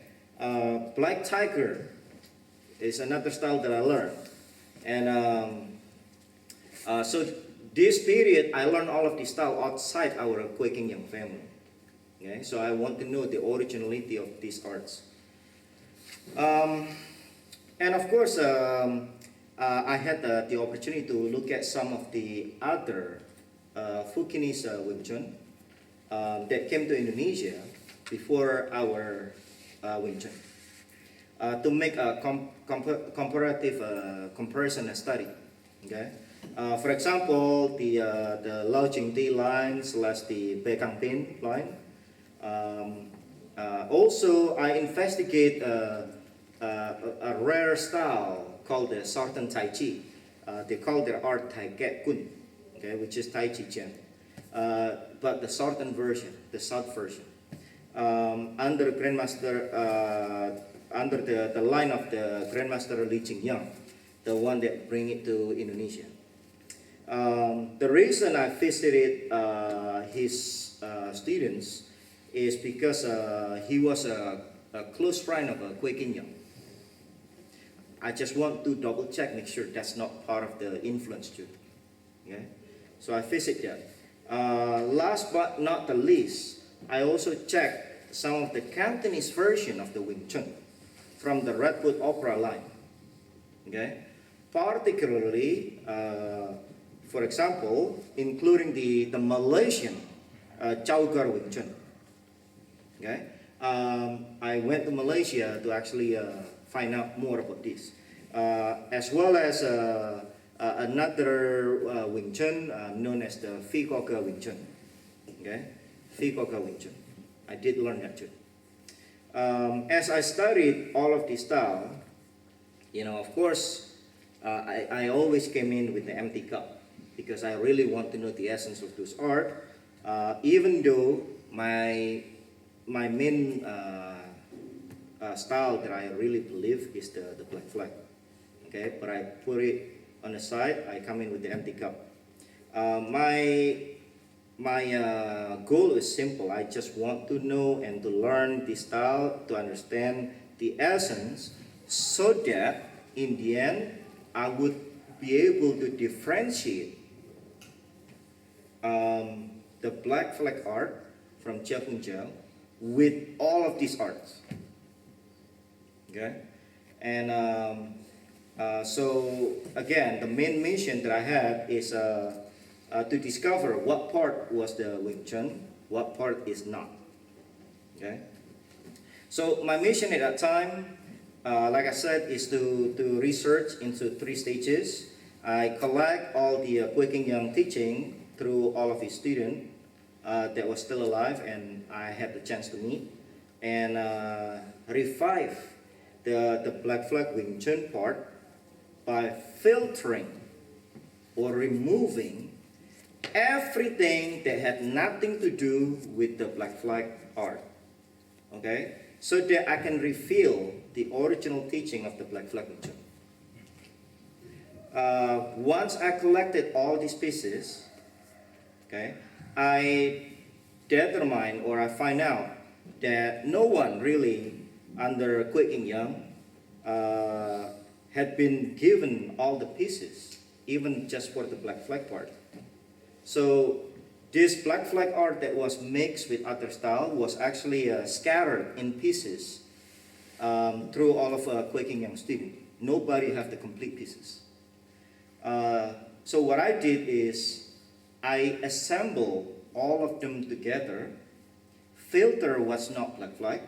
Black Tiger is another style that I learned, and so this period I learned all of this style outside our Quaking Young family. Okay, so I want to know the originality of these arts, and of course I had the opportunity to look at some of the other Fukinese Wing Chun that came to Indonesia before our Wing Chun to make a comparative comparison and study. Okay, for example, the Lao Jing Ti line / the Bekang Pin line. Also, I investigate a rare style called the Sartan Tai Chi. They call their art Tai Ket Kun, okay, which is Tai Chi Chen, but the Sartan version, the South version, under Grandmaster, under the line of the Grandmaster Li Qingyang, the one that bring it to Indonesia. The reason I visited his students is because he was a close friend of Quaking Young. I just want to double check, make sure that's not part of the influence too. Okay? So I visit that. Last but not the least, I also checked some of the Cantonese version of the Wing Chun from the Redwood Opera line. Okay? Particularly, for example, including the Malaysian Chow Gar Wing Chun. Okay? I went to Malaysia to actually find out more about this, as well as another Wing Chun known as the Phi Co Ke Wing Chun. Okay, Phi Co Ke Wing Chun. I did learn that too. As I studied all of this style, of course, I always came in with the empty cup because I really want to know the essence of this art, even though my main style that I really believe is the Black Flag. Okay, but I put it on the side. I come in with the empty cup. My goal is simple. I just want to know and to learn the style, to understand the essence, so that in the end I would be able to differentiate the Black Flag art from Jiao Feng Jiao with all of these arts. Okay, and so again, the main mission that I had is to discover what part was the Wing Chun, what part is not. Okay, so my mission at that time, like I said, is to research into 3 stages. I collect all the King Young teaching through all of his students that was still alive and I had the chance to meet, and revive the Black Flag Wing Chun part by filtering or removing everything that had nothing to do with the Black Flag art. Okay? So that I can reveal the original teaching of the Black Flag Wing Chun. Once I collected all these pieces, okay, I determine or I find out that no one really under King Young had been given all the pieces, even just for the Black Flag part. So this Black Flag art that was mixed with other style was actually scattered in pieces through all of King Young students. Nobody have the complete pieces. So what I did is I assembled all of them together, filter what's not Black Flag,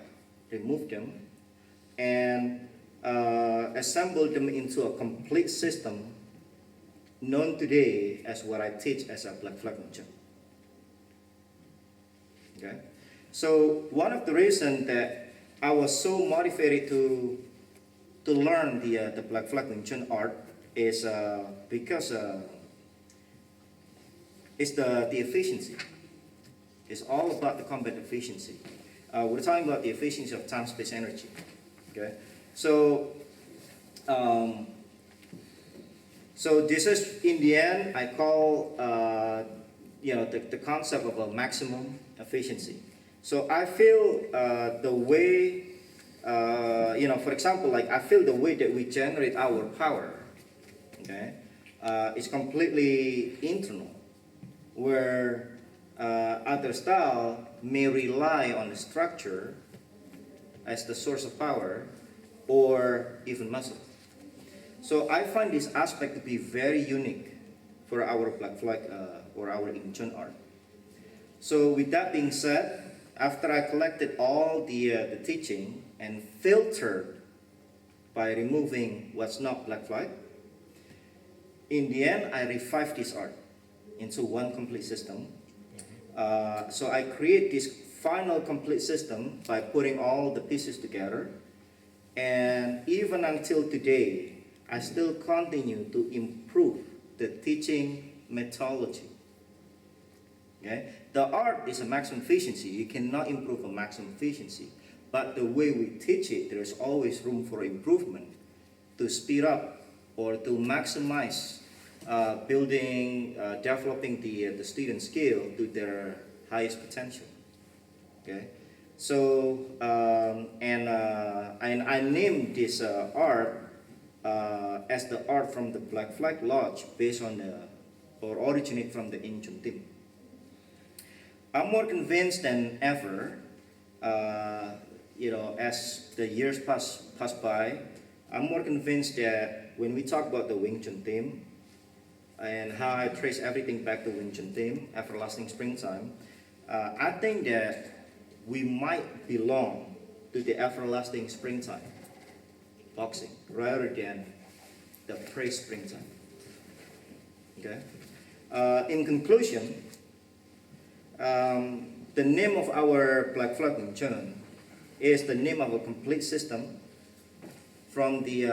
remove them, and assemble them into a complete system known today as what I teach as a Black Flag Wing Chun. Okay? So one of the reasons that I was so motivated to learn the Black Flag Wing Chun art is because it's the efficiency. It's all about the combat efficiency. We're talking about the efficiency of time, space, energy. Okay, so so this is in the end I call the concept of a maximum efficiency. So I feel the way for example, like I feel the way that we generate our power. Okay, is completely internal, where other style may rely on the structure as the source of power or even muscle. So I find this aspect to be very unique for our Black Flag or our Wing Chun art. So with that being said, after I collected all the teaching and filtered by removing what's not Black Flag, in the end I revived this art into one complete system. So I create this final complete system by putting all the pieces together, and even until today I still continue to improve the teaching methodology. Okay? The art is a maximum efficiency. You cannot improve a maximum efficiency, but the way we teach it, there is always room for improvement to speed up or to maximize developing the student skill to their highest potential. Okay, so and I named this art as the art from the Black Flag Lodge, based on or originate from the ancient team. I'm more convinced than ever. As the years pass by, I'm more convinced that when we talk about the Wing Chun theme and how I trace everything back to Wing Chun theme, everlasting springtime, I think that we might belong to the everlasting springtime boxing rather than the pre-springtime. Okay. In conclusion, the name of our Black Flag Wing Chun is the name of a complete system from the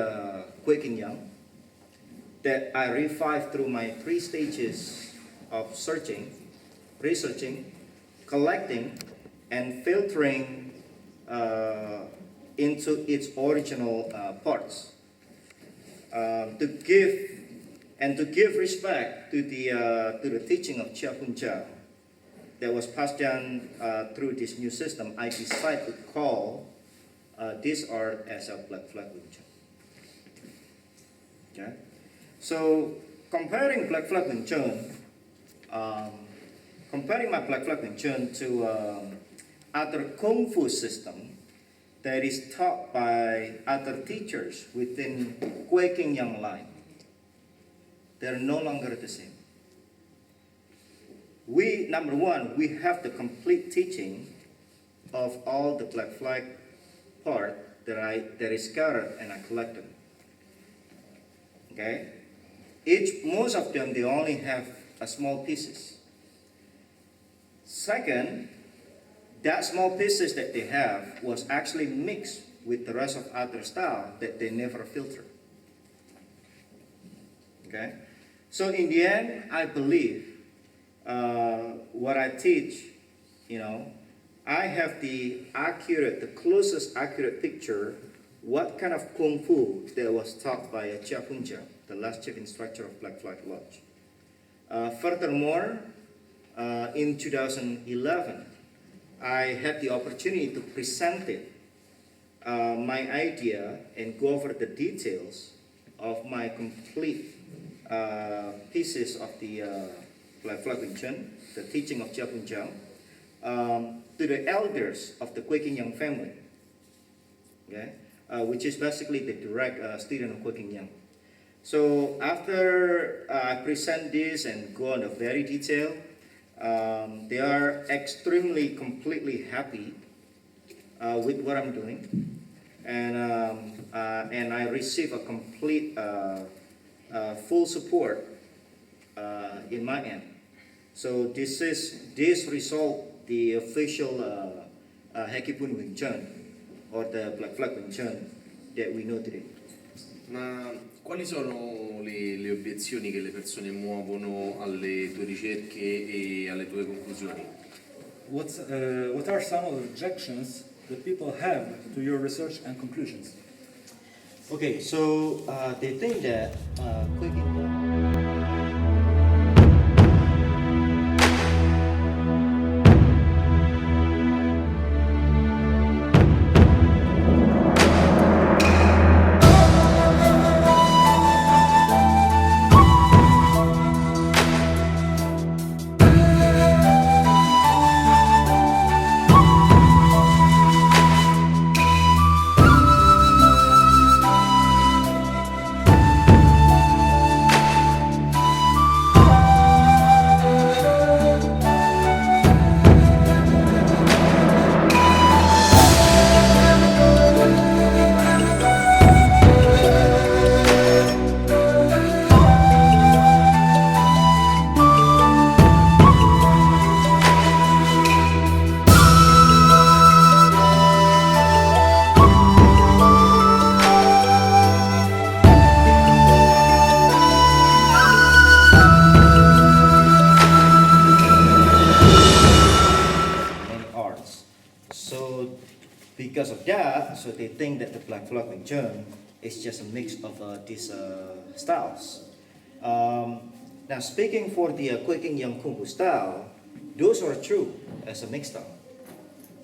King Young that I revived through my 3 stages of researching, collecting, and filtering into its original parts. To give respect to the teaching of Chia Kun Cha that was passed down through this new system, I decided to call this art as a Black Flag Wing Chun. Okay, so comparing Black Flag Wing Chun, comparing my Black Flag Wing Chun to other Kung Fu system that is taught by other teachers within Quaking Young line. They're no longer the same. Number one, we have the complete teaching of all the Black Flag part that is scattered and I collected. Okay? Most of them, they only have a small pieces. Second, that small pieces that they have was actually mixed with the rest of other style that they never filter. Okay? So in the end, I believe what I teach, I have the closest accurate picture what kind of Kung Fu that was taught by Chia Punja, the last chief instructor of Black Flag Lodge. Furthermore, in 2011, I had the opportunity to present my idea and go over the details of my complete pieces of the Black Flag Wing Chun, the teaching of Chia Punja, to the elders of the Quaking Young family, okay? Which is basically the direct student of Quaking Young. So after I present this and go into very detail, they are extremely, completely happy with what I'm doing, and I receive a complete, full support in my end. So this result the official Hek Ki Boen Wing Chun or the Black Flag Wing Chun that we know today. Ma quali sono le obiezioni che le persone muovono alle tue ricerche e alle tue conclusioni? What are some of the objections that people have to your research and conclusions? Okay, so they think that Quaking because of that, so they think that the Black Flag Wing Chun is just a mix of these styles. Now, speaking for the Quaking Young Kung Fu style, those are true as a mixed style.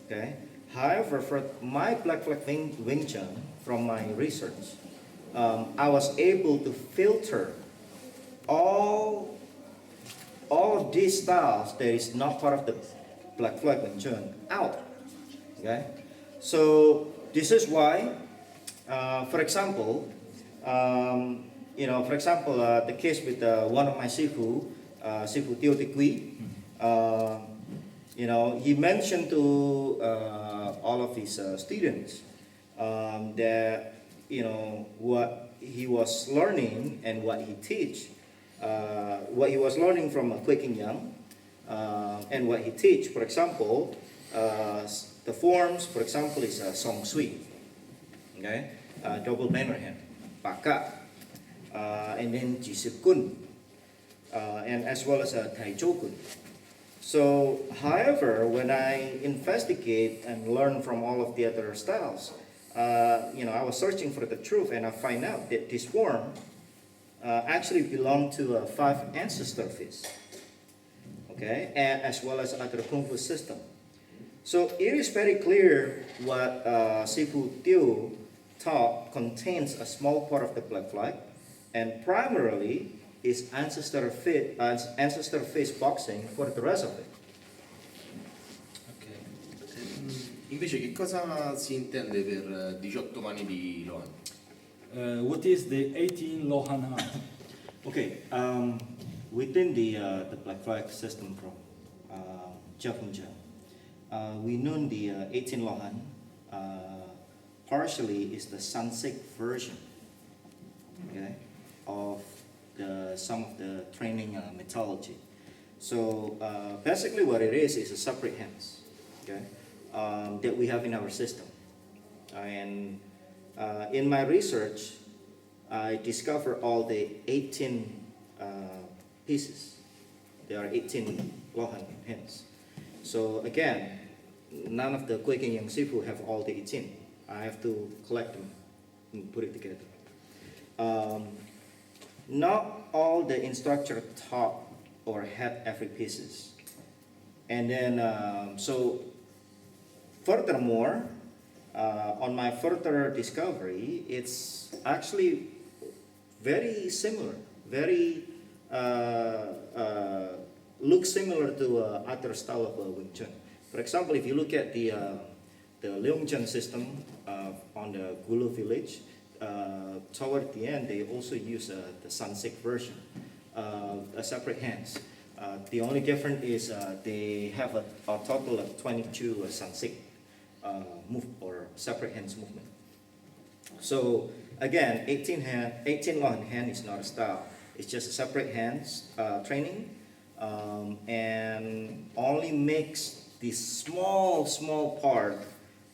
Okay. However, for my Black Flag Wing Chun, from my research, I was able to filter all of these styles that is not part of the Black Flag Wing Chun out. Okay. So this is why, for example, the case with one of my Sifu, Sifu Teo Te Kui, he mentioned to all of his students that what he was learning and what he teach, what he was learning from Quaking Young, and what he teach. For example, the forms, for example, is Song Sui, okay, double banner hand, Baka, and then Jisip Kun, and as well as Tai Kun. So, however, when I investigate and learn from all of the other styles, I was searching for the truth, and I find out that this form actually belonged to 5 ancestor fish, okay, and as well as other Kung Fu system. So it is very clear what Sifu Teo taught contains a small part of the Black Flag, and primarily is ancestor fish boxing for the rest of it. Okay. Invece che cosa si intende per 18 mani di Lohan? What is the 18 Lohan Han? Okay, within the Black Flag system from Japunja, we know the 18 Lohan partially is the Sanskrit version, okay, of some of the training methodology. So basically what it is a separate hands, okay, that we have in our system. And in my research, I discovered all the 18 pieces. There are 18 Lohan hands. So again, none of the Kwekeng Yang Sifu have all the 18. I have to collect them and put it together. Not all the instructor taught or had every pieces. And then, so furthermore, on my further discovery, it's actually very similar, very looks similar to other style of Wing Chun. For example, if you look at the Leung Chun system on the Gulu village, toward the end they also use the Sanskrit version, a separate hands. The only difference is they have a total of 22 Sanskrit move or separate hands movement. So again, 18 Lohan hand is not a style. It's just a separate hands training, and only makes the small part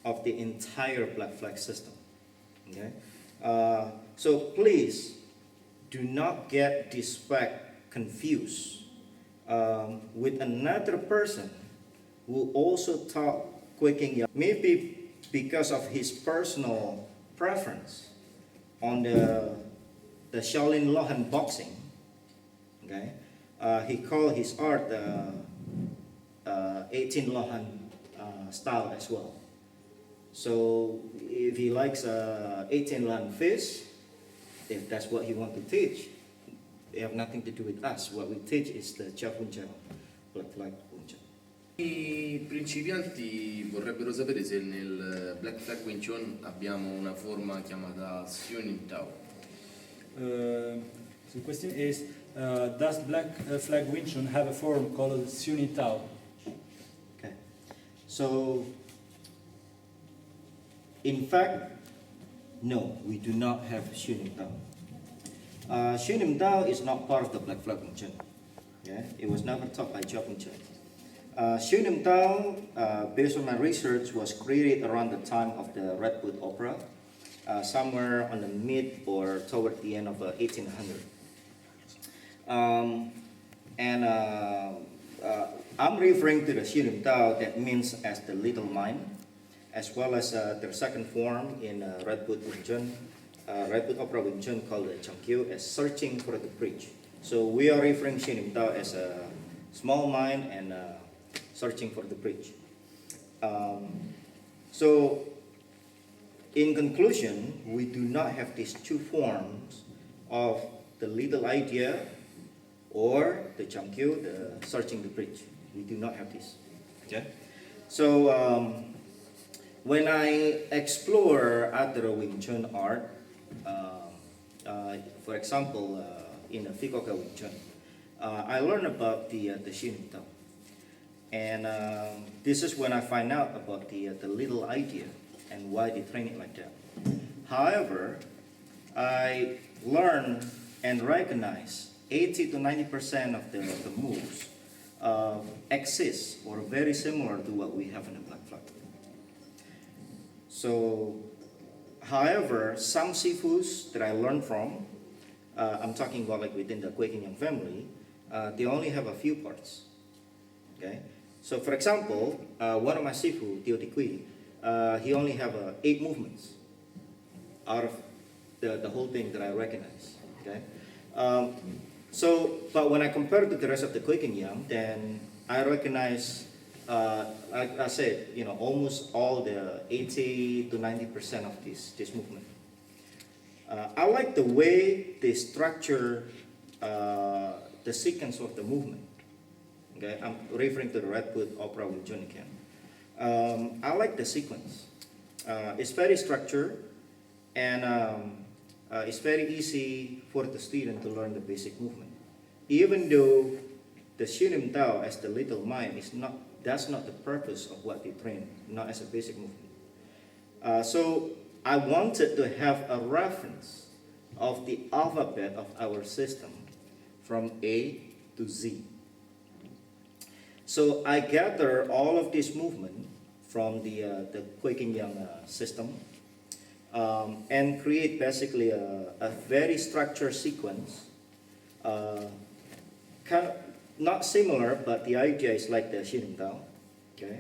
of the entire Black Flag system. Okay, so please do not get this fact confused with another person who also taught Kwekeng Yang, maybe because of his personal preference on the Shaolin Lohan boxing. Okay, he called his art 18 Lohan style as well. So if he likes 18 Lohan fist, if that's what he wants to teach, they have nothing to do with us. What we teach is the Japunja Black Flag Wing Chun. I principianti vorrebbero sapere se nel Black Flag Wing Chun abbiamo una forma chiamata Sionin Tao. So the question is, does Black Flag Wing Chun have a form called Siuni Tao? Okay, so in fact, no, we do not have Shunim Tao. Shunim Tao is not part of the Black Flag Wing Chun. Yeah, it was never taught by Chopin Chun. Shunim Tao, based on my research, was created around the time of the Redwood Opera, somewhere on the mid or toward the end of 1800. I'm referring to the Shunim Tao that means as the little mind, as well as their second form in Redwood Wing Chun, Redwood Opera Wing Chun called the Changkyu, as searching for the bridge. So we are referring Shunim Tao as a small mind and searching for the bridge. So in conclusion, we do not have these two forms of the little idea or the Changkyu, the searching the bridge. We do not have this. Okay? So when I explore other Wing Chun art, for example, in the Fukuoka Wing Chun, I learned about the Shunim Tao. And this is when I find out about the little idea and why they train it like that. However, I learn and recognize 80 to 90% of the moves exist or very similar to what we have in the Black Flag. So, however, some Sifus that I learned from, I'm talking about like within the Kwekeng Yang family, they only have a few parts. Okay, so for example, one of my Sifu, Tio Tikui, he only have 8 movements out of the whole thing that I recognize. Okay, but when I compare it to the rest of the Kwekeng Yang, then I recognize, like I said, almost all the 80 to 90% of this movement. I like the way they structure the sequence of the movement. Okay, I'm referring to the Redwood Opera Wing Chun again. I like the sequence. It's very structured, and it's very easy for the student to learn the basic movement. Even though the Shunim Tao as the little mind that's not the purpose of what they train, not as a basic movement. So I wanted to have a reference of the alphabet of our system from A to Z. So I gather all of this movement from the Quaking Yang system and create basically a very structured sequence, kind of not similar, but the idea is like the Shunim Tao. Okay,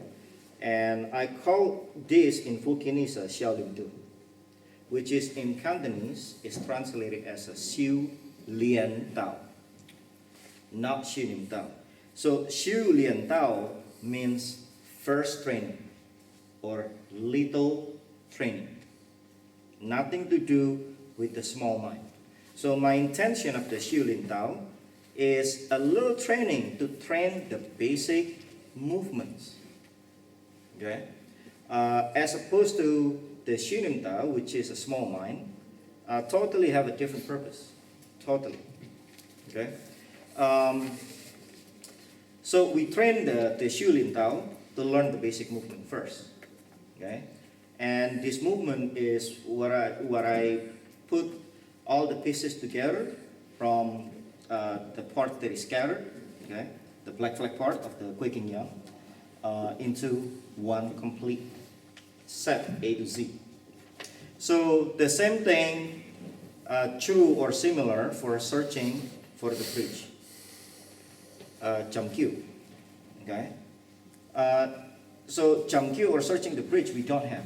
and I call this in Fukienese Xiao Lim Tu, which is in Cantonese is translated as a Xiu Lian Tao, not Shunim Tao. So Xiu Lian Tao means first training or little training. Nothing to do with the small mind. So my intention of the Xiu Lian Tao is a little training to train the basic movements. Okay? As opposed to the Shunim Tao, which is a small mind, totally have a different purpose. Totally. Okay? So we train the Xiu Lian Tao to learn the basic movement first. Okay? And this movement is what I put all the pieces together from the part that is scattered, okay, the Black Flag part of the Quaking Yang, into one complete set, A to Z. So the same thing, true or similar for searching for the bridge, Jamkyu, okay. So Jamkyu or searching the bridge we don't have.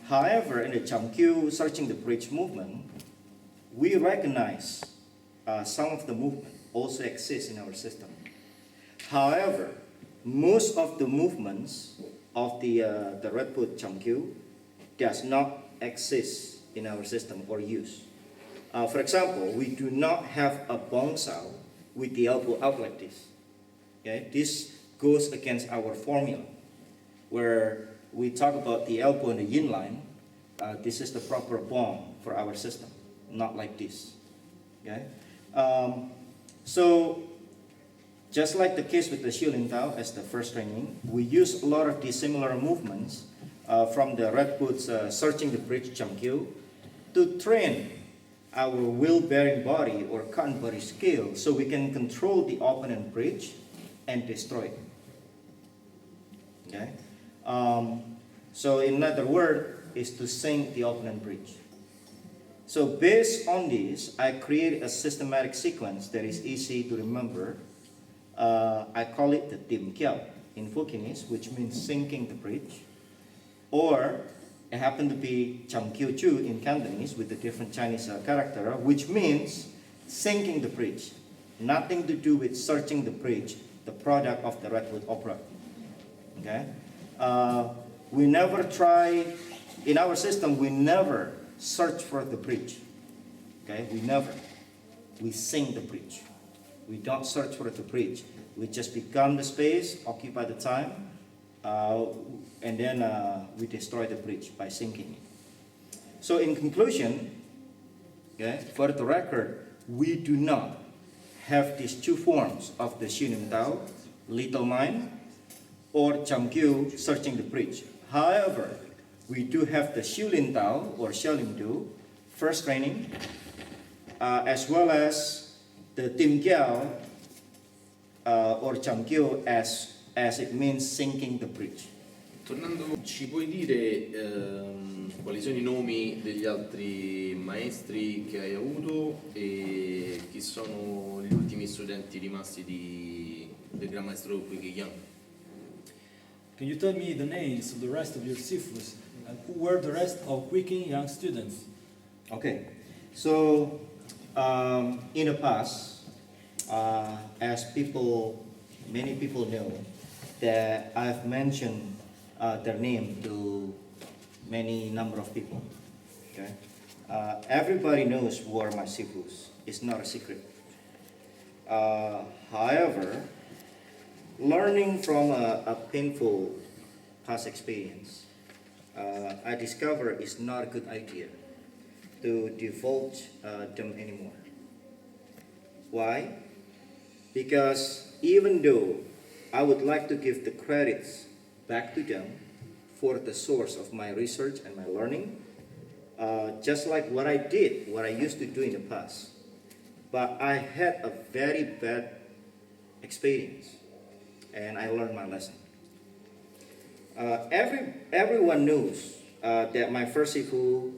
However, in the Jamkyu searching the bridge movement, we recognize some of the movement also exists in our system. However, most of the movements of the Red Foot Jamkyu does not exist in our system or use. For example, we do not have a bong sao with the elbow out like this. Okay? This goes against our formula, where we talk about the elbow in the yin line. This is the proper bong for our system, not like this. Okay? So, just like the case with the Xiu Lian Tao as the first training, we use a lot of these similar movements from the Red Boots searching the bridge Jamkyu to train our wheel-bearing body or cotton body skill so we can control the opponent bridge and destroy it. Okay? So in other words, is to sink the opponent bridge. So based on this, I create a systematic sequence that is easy to remember. I call it the Tim Kiao in Fukienese, which means sinking the bridge. Or it happened to be Cham Kiu Chu in Cantonese with a different Chinese character, which means sinking the bridge. Nothing to do with searching the bridge, the product of the Redwood Opera. Okay? We never try, in our system, we never search for the bridge. Okay? We never. We sink the bridge. We don't search for the bridge. We just become the space, occupy the time, and then we destroy the bridge by sinking it. So in conclusion, okay, for the record, we do not have these two forms of the Shunim Tao, little mind, or Chamkyu, searching the bridge. However, we do have the Shulin Tao, or Xiaolim Du, first training, as well as the Tim Kiao, or Chamkyu, as it means sinking the bridge. Tornando, ci puoi dire quali sono i nomi degli altri maestri che hai avuto e chi sono gli ultimi studenti rimasti del Gran Maestro Hek Ki Boen? Can you tell me the names of the rest of your Sifus and who were the rest of Quaking Yang students? Okay, so in the past, as many people know, that I've mentioned their name to many number of people. Okay, everybody knows who are my Sifus. It's not a secret. However, learning from a painful past experience, I discover it's not a good idea to divulge them anymore. Why? Because even though I would like to give the credits back to them for the source of my research and my learning, just like what I used to do in the past. But I had a very bad experience, and I learned my lesson. Everyone knows that my first Sifu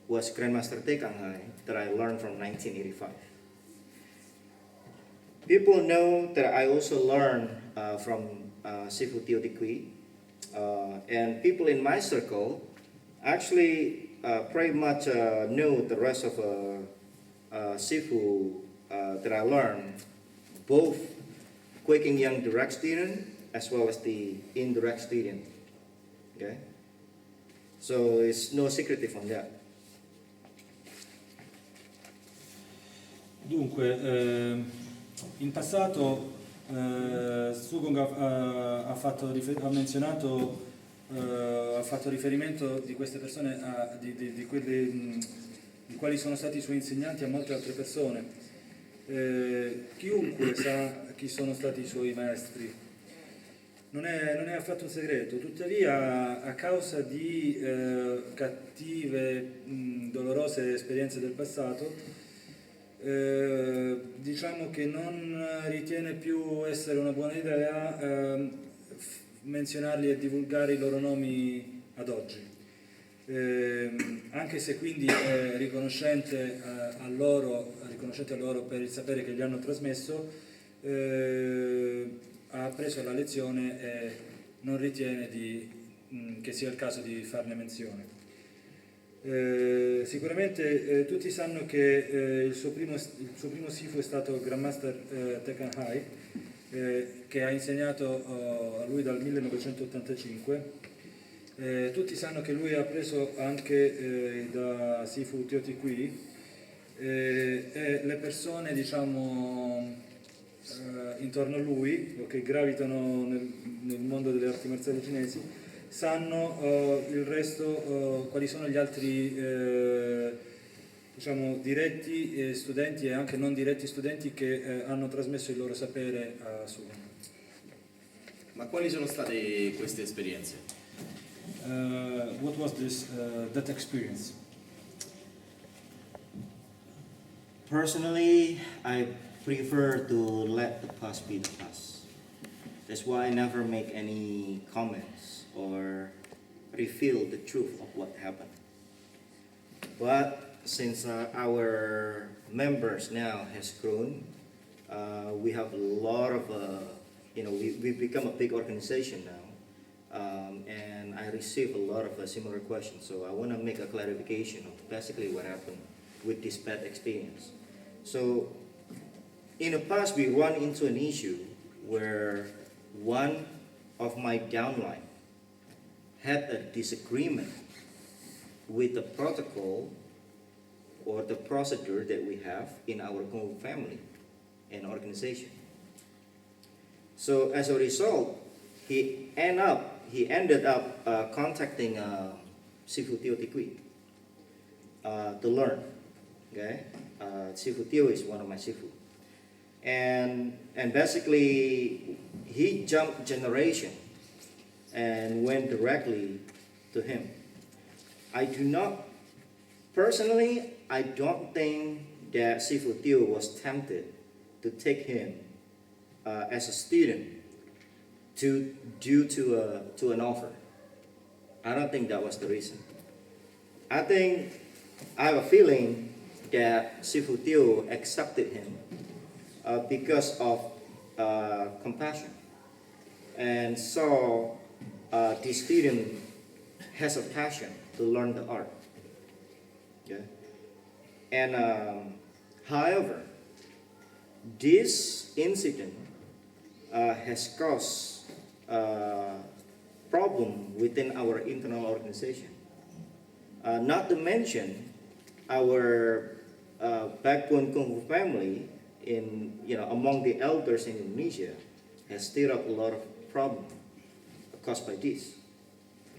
was Grandmaster Te Kang Hai that I learned from 1985. People know that I also learned from Sifu Tio Te Kui, and people in my circle actually pretty much know the rest of Sifu that I learned, both Quaking Young direct student as well as the indirect student. Okay? So it's no secretive on that. Dunque, in passato Sugong ha fatto riferimento di queste persone, di quali sono stati i suoi insegnanti a molte altre persone. Chiunque sa chi sono stati i suoi maestri. Non è affatto un segreto, tuttavia a causa di cattive, dolorose esperienze del passato, diciamo che non ritiene più essere una buona idea menzionarli e divulgare i loro nomi ad oggi. Anche se quindi è riconoscente a loro per il sapere che gli hanno trasmesso, ha preso la lezione e non ritiene che sia il caso di farne menzione. Sicuramente tutti sanno che il suo primo Sifu è stato Grandmaster Te Kang Hai, che ha insegnato a lui dal 1985. Tutti sanno che lui ha preso anche da Sifu Tio Te Kui, e le persone, diciamo, intorno a lui, o che gravitano nel mondo delle arti marziali cinesi, sanno il resto, quali sono gli altri diciamo, diretti studenti e anche non diretti studenti che hanno trasmesso il loro sapere a Sugong. Ma quali sono state queste esperienze? What was that experience? Personally, I prefer to let the past be the past. That's why I never make any comments or reveal the truth of what happened. But since our members now has grown, we have a lot of, we've become a big organization now, and I receive a lot of similar questions. So I want to make a clarification of basically what happened with this bad experience. So in the past, we run into an issue where one of my downline had a disagreement with the protocol or the procedure that we have in our Kung Fu family and organization. So as a result, he ended up contacting Sifu Tio Te Kui to learn. Okay, Sifu Tio is one of my Sifu, and basically he jumped generation and went directly to him. I don't think that Sifu Tio was tempted to take him as a student due to an offer. I don't think that was the reason. I have a feeling that Sifu Tio accepted him because of compassion and saw this student has a passion to learn the art. Okay? And however, this incident has caused problem within our internal organization. Not to mention our backbone Kung Fu family among the elders in Indonesia has stirred up a lot of problem caused by this.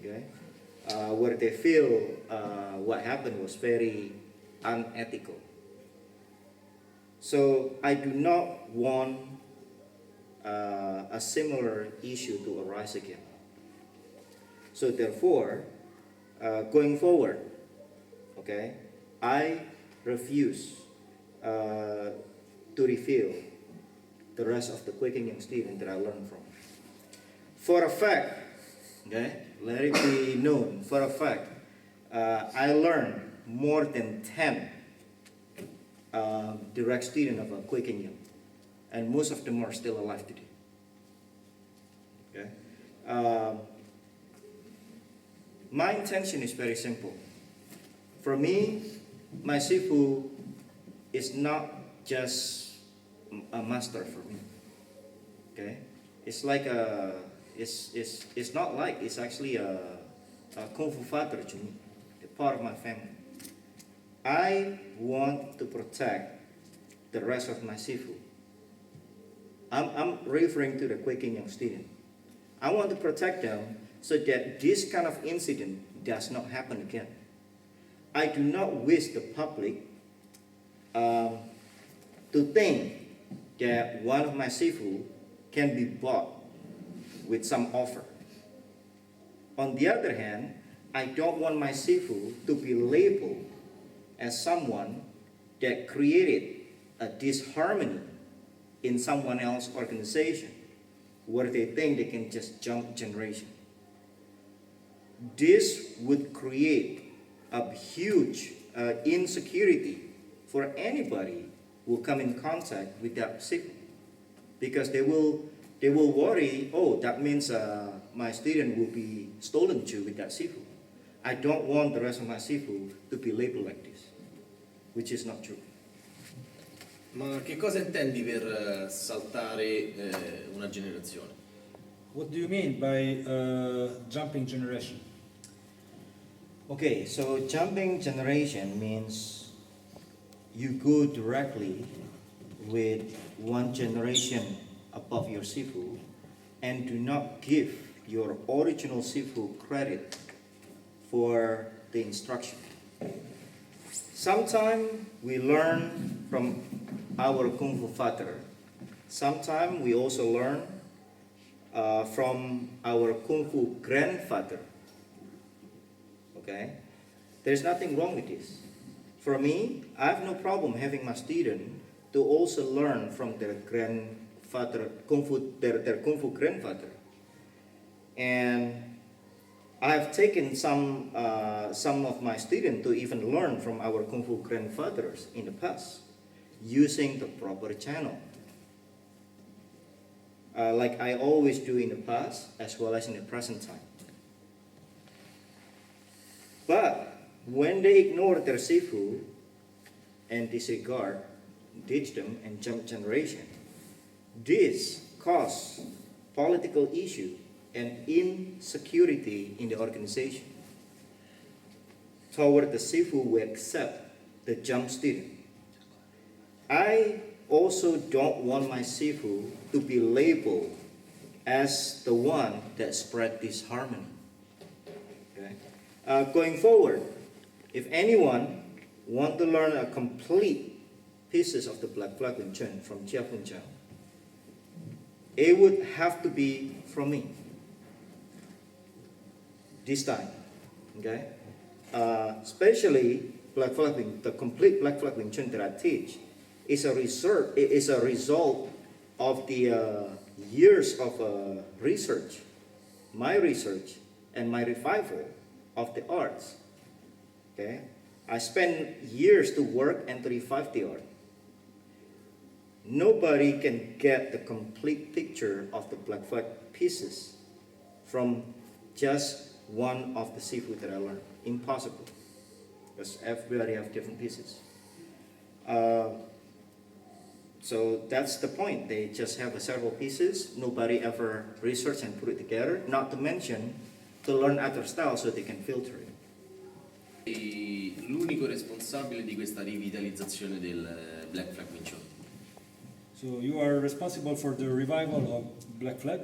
Okay, where they feel what happened was very unethical. So I do not want a similar issue to arise again. So therefore, going forward, okay, I refuse to reveal the rest of the quaking young student that I learned from. For a fact, okay, let it be known, for a fact, I learned more than 10 direct students of a quaking young, and most of them are still alive today. Okay. My intention is very simple. For me, my Sifu is not just a master for me. Okay, it's like it's not like, it's actually a Kung Fu father to me, a part of my family. I want to protect the rest of my Sifu. I'm referring to the quaking young student. I want to protect them so that this kind of incident does not happen again. I do not wish the public to think that one of my Sifu can be bought with some offer. On the other hand, I don't want my Sifu to be labeled as someone that created a disharmony in someone else's organization where they think they can just jump generation. This would create a huge insecurity for anybody who come in contact with that Sifu, because they will worry, oh, that means my student will be stolen to with that Sifu. I don't want the rest of my Sifu to be labeled like this, which is not true. Ma che cosa intendi per saltare una generazione? What do you mean by jumping generation? Okay, so jumping generation means you go directly with one generation above your Sifu and do not give your original Sifu credit for the instruction. Sometimes we learn from our Kung Fu father. Sometimes we also learn from our Kung Fu grandfather. Okay? There's nothing wrong with this. For me, I have no problem having my student to also learn from their grandfather, their Kung Fu grandfather. And I have taken some of my students to even learn from our Kung Fu grandfathers in the past, using the proper channel. Like I always do in the past, as well as in the present time. But when they ignore their Sifu and disregard, ditch them, and jump generation, this causes political issue and insecurity in the organization toward the Sifu who accept the jump student. I also don't want my Sifu to be labeled as the one that spread disharmony. Okay? Going forward, if anyone want to learn a complete pieces of the Black Flag Wing Chun from Chia Fun Chao, it would have to be from me. This time, okay? Especially Black Flag Wing, the complete Black Flag Wing Chun that I teach is a result of the years of research, my research, and my revival of the arts. Okay, I spent years to work and to revive the art. Nobody can get the complete picture of the Black Flag pieces from just one of the Sifu that I learned. Impossible, because everybody have different pieces. So that's the point. They just have several pieces. Nobody ever researched and put it together. Not to mention to learn other styles so they can filter it. L'unico responsabile di questa rivitalizzazione del Black Flag Wing Chun. So you are responsible for the revival of Black Flag?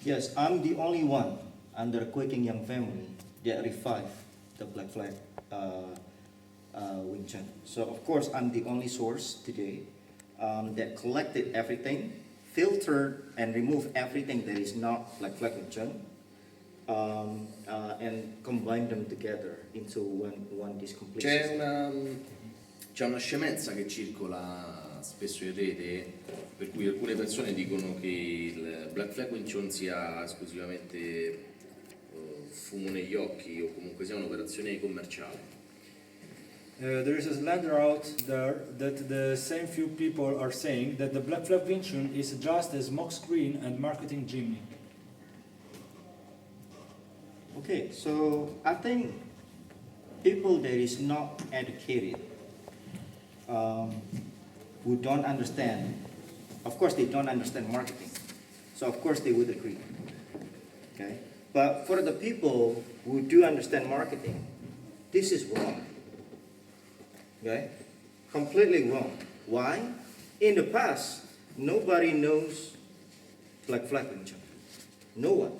Yes, I'm the only one under the Quaking Young family that revived the Black Flag Wing Chun. So of course, I'm the only source today that collected everything, filtered and removed everything that is not Black Flag Wing Chun, and combined them together into one this complete system. C'è una scemenza che circola spesso in rete, per cui alcune persone dicono che il Black Flag Wing Chun sia esclusivamente fumo negli occhi o comunque sia un'operazione commerciale. There is a slander out there that the same few people are saying that the Black Flag Wing Chun is just a smokescreen and marketing gimmick. Okay, so I think people that is not educated, who don't understand, of course they don't understand marketing, so of course they would agree. Okay, but for the people who do understand marketing, this is wrong. Okay, completely wrong. Why? In the past, nobody knows Black Flag Wing Chun. No one.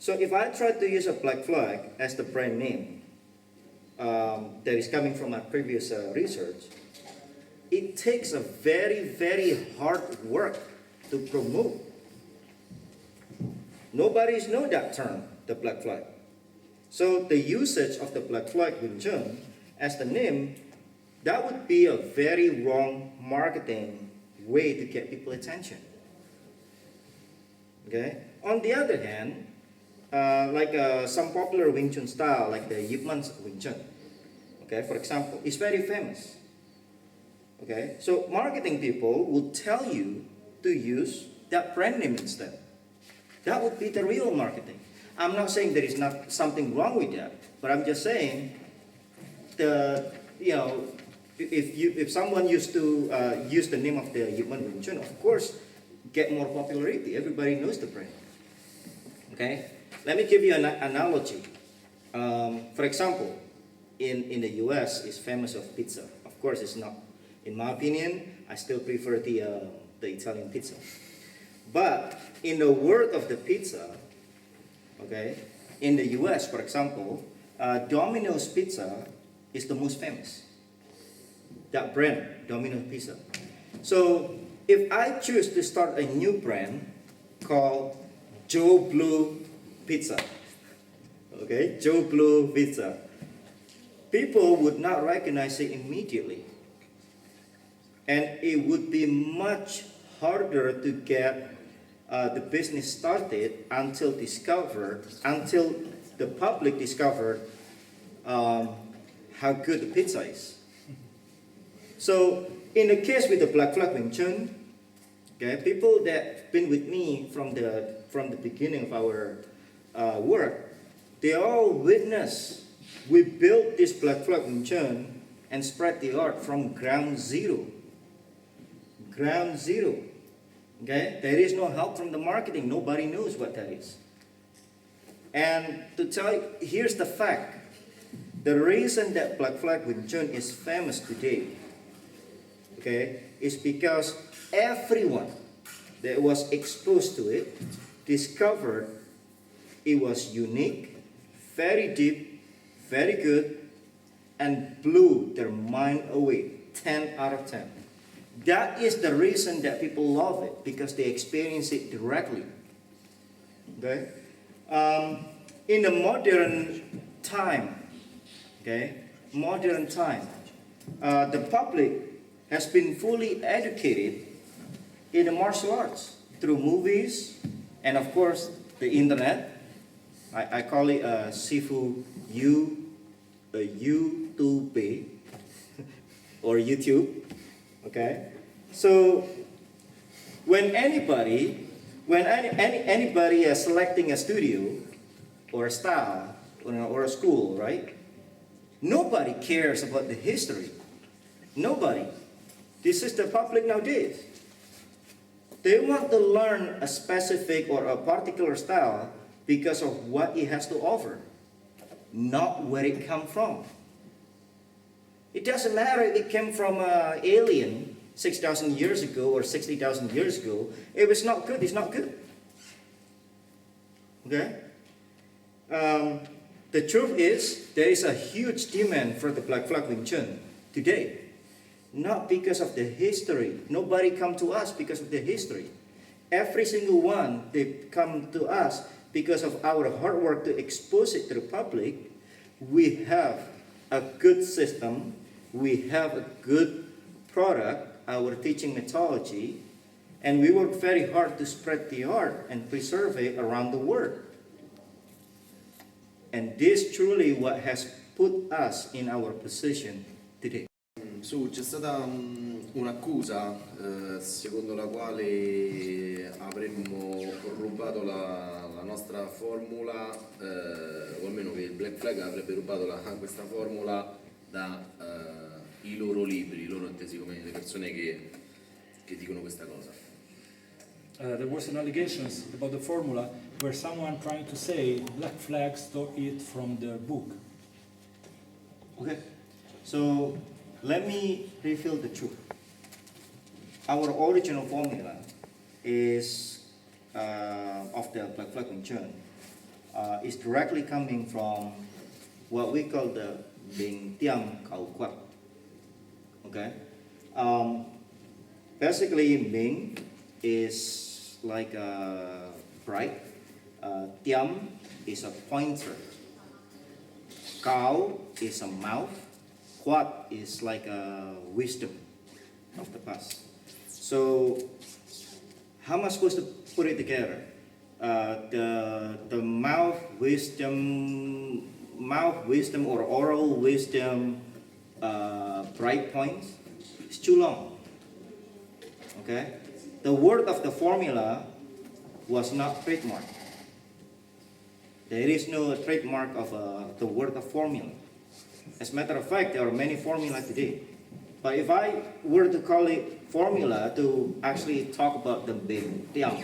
So if I try to use a Black Flag as the brand name that is coming from my previous research, it takes a very, very hard work to promote. Nobody's know that term, the Black Flag. So the usage of the Black Flag Wing Chun as the name, that would be a very wrong marketing way to get people attention. Okay. On the other hand, some popular Wing Chun style, like the Yip Man's Wing Chun, okay, for example, is very famous. Okay, so marketing people will tell you to use that brand name instead. That would be the real marketing. I'm not saying there is not something wrong with that, but I'm just saying if someone used to use the name of the Yip Man Wing Chun, of course, get more popularity. Everybody knows the brand. Okay. Let me give you an analogy. For example, in the US, it's famous of pizza. Of course, it's not. In my opinion, I still prefer the Italian pizza. But in the world of the pizza, okay, in the US, for example, Domino's Pizza is the most famous. That brand, Domino's Pizza. So if I choose to start a new brand called Joe Blue Pizza, okay, Joe Blue Pizza, people would not recognize it immediately. And it would be much harder to get the business started until the public discovered how good the pizza is. So in the case with the Black Flag Wing Chun, okay, people that been with me from the beginning of our work, they all witness we built this Black Flag Wing Chun and spread the art from ground zero. Ground zero. Okay? There is no help from the marketing. Nobody knows what that is. And to tell you, here's the fact. The reason that Black Flag Wing Chun is famous today, okay, is because everyone that was exposed to it discovered it was unique, very deep, very good, and blew their mind away. 10 out of 10. That is the reason that people love it, because they experience it directly. Okay? In the modern time, okay, the public has been fully educated in the martial arts through movies and, of course, the internet. I call it Sifu YouTube or YouTube. Okay, so when anybody is selecting a studio or a style or a school, right? Nobody cares about the history. Nobody. This is the public nowadays. They want to learn a specific or a particular style because of what it has to offer, not where it comes from. It doesn't matter if it came from an alien 6,000 years ago or 60,000 years ago, if it's not good, it's not good. Okay? The truth is, there is a huge demand for the Black Flag Wing Chun today. Not because of the history. Nobody come to us because of the history. Every single one, they come to us because of our hard work to expose it to the public. We have a good system. We have a good product, our teaching methodology, and we work very hard to spread the art and preserve it around the world. And this truly what has put us in our position today. Su, c'è stata un'accusa secondo la quale avremmo rubato la nostra formula, o almeno che il Black Flag avrebbe rubato questa formula dai loro libri, loro intesi come le persone che dicono questa cosa. There was an allegations about the formula where someone trying to say Black Flag stole it from the book. Okay, so let me reveal the truth. Our original formula is of the Black Flag Wing Chun is directly coming from what we call the Bing Tiam Khao Quat. Okay, basically Bing is like a bright, Tiam is a pointer, Kao is a mouth, Quat is like a wisdom of the past. So how am I supposed to put it together? The mouth wisdom or oral wisdom bright points is too long. Okay? The word of the formula was not trademarked. There is no trademark of the word of formula. As a matter of fact, there are many formulas today. But if I were to call it formula to actually talk about the Bing Tiam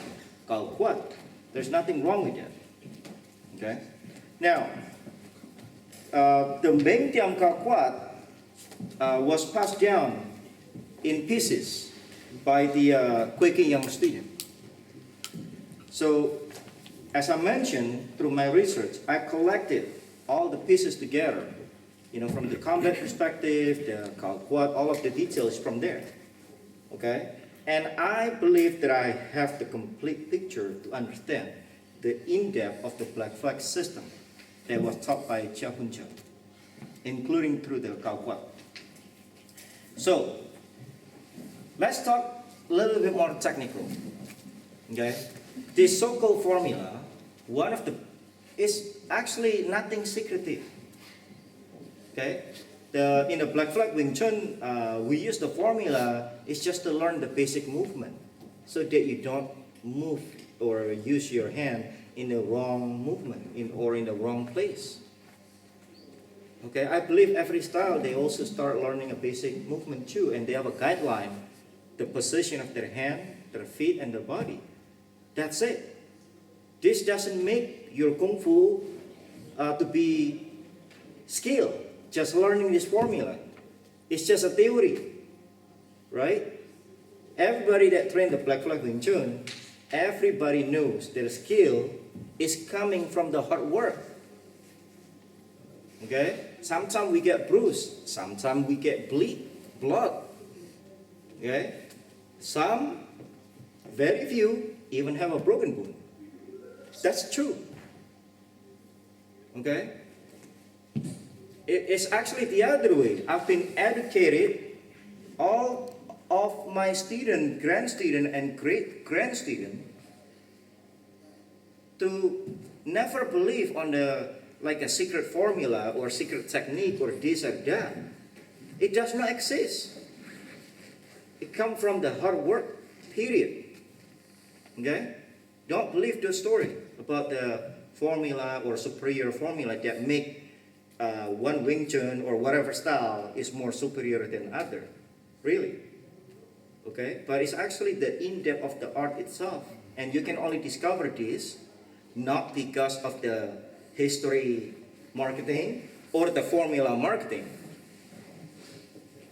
Khao Quat, there's nothing wrong with that. Okay? Now, the Bing Tiam Khao Quat was passed down in pieces by the quaking young student. So, as I mentioned, through my research, I collected all the pieces together. You know, from the combat perspective, the Khao Quat, all of the details from there. Okay? And I believe that I have the complete picture to understand the in-depth of the Black Flag system that was taught by Chia Hun Cha, including through the Khao Quat. So, let's talk a little bit more technical. Okay? This so-called formula, is actually nothing secretive. Okay? In the Black Flag Wing Chun, we use the formula is just to learn the basic movement so that you don't move or use your hand in the wrong movement or in the wrong place. Okay, I believe every style they also start learning a basic movement too, and they have a guideline, the position of their hand, their feet, and their body. That's it. This doesn't make your Kung Fu to be skilled. Just learning this formula. It's just a theory, right? Everybody that trained the Black Flag Wing Chun, everybody knows their skill is coming from the hard work. Okay? Sometimes we get bruised, sometimes we get blood. Okay? Some, very few, even have a broken bone. That's true. Okay? It's actually the other way. I've been educated, all of my student, grand student, and great grand student to never believe on like a secret formula or secret technique or this or that. It does not exist. It comes from the hard work, period. Okay? Don't believe the story about the formula or superior formula that make one Wing Chun or whatever style is more superior than other. Really. Okay? But it's actually the in-depth of the art itself. And you can only discover this not because of the history marketing or the formula marketing.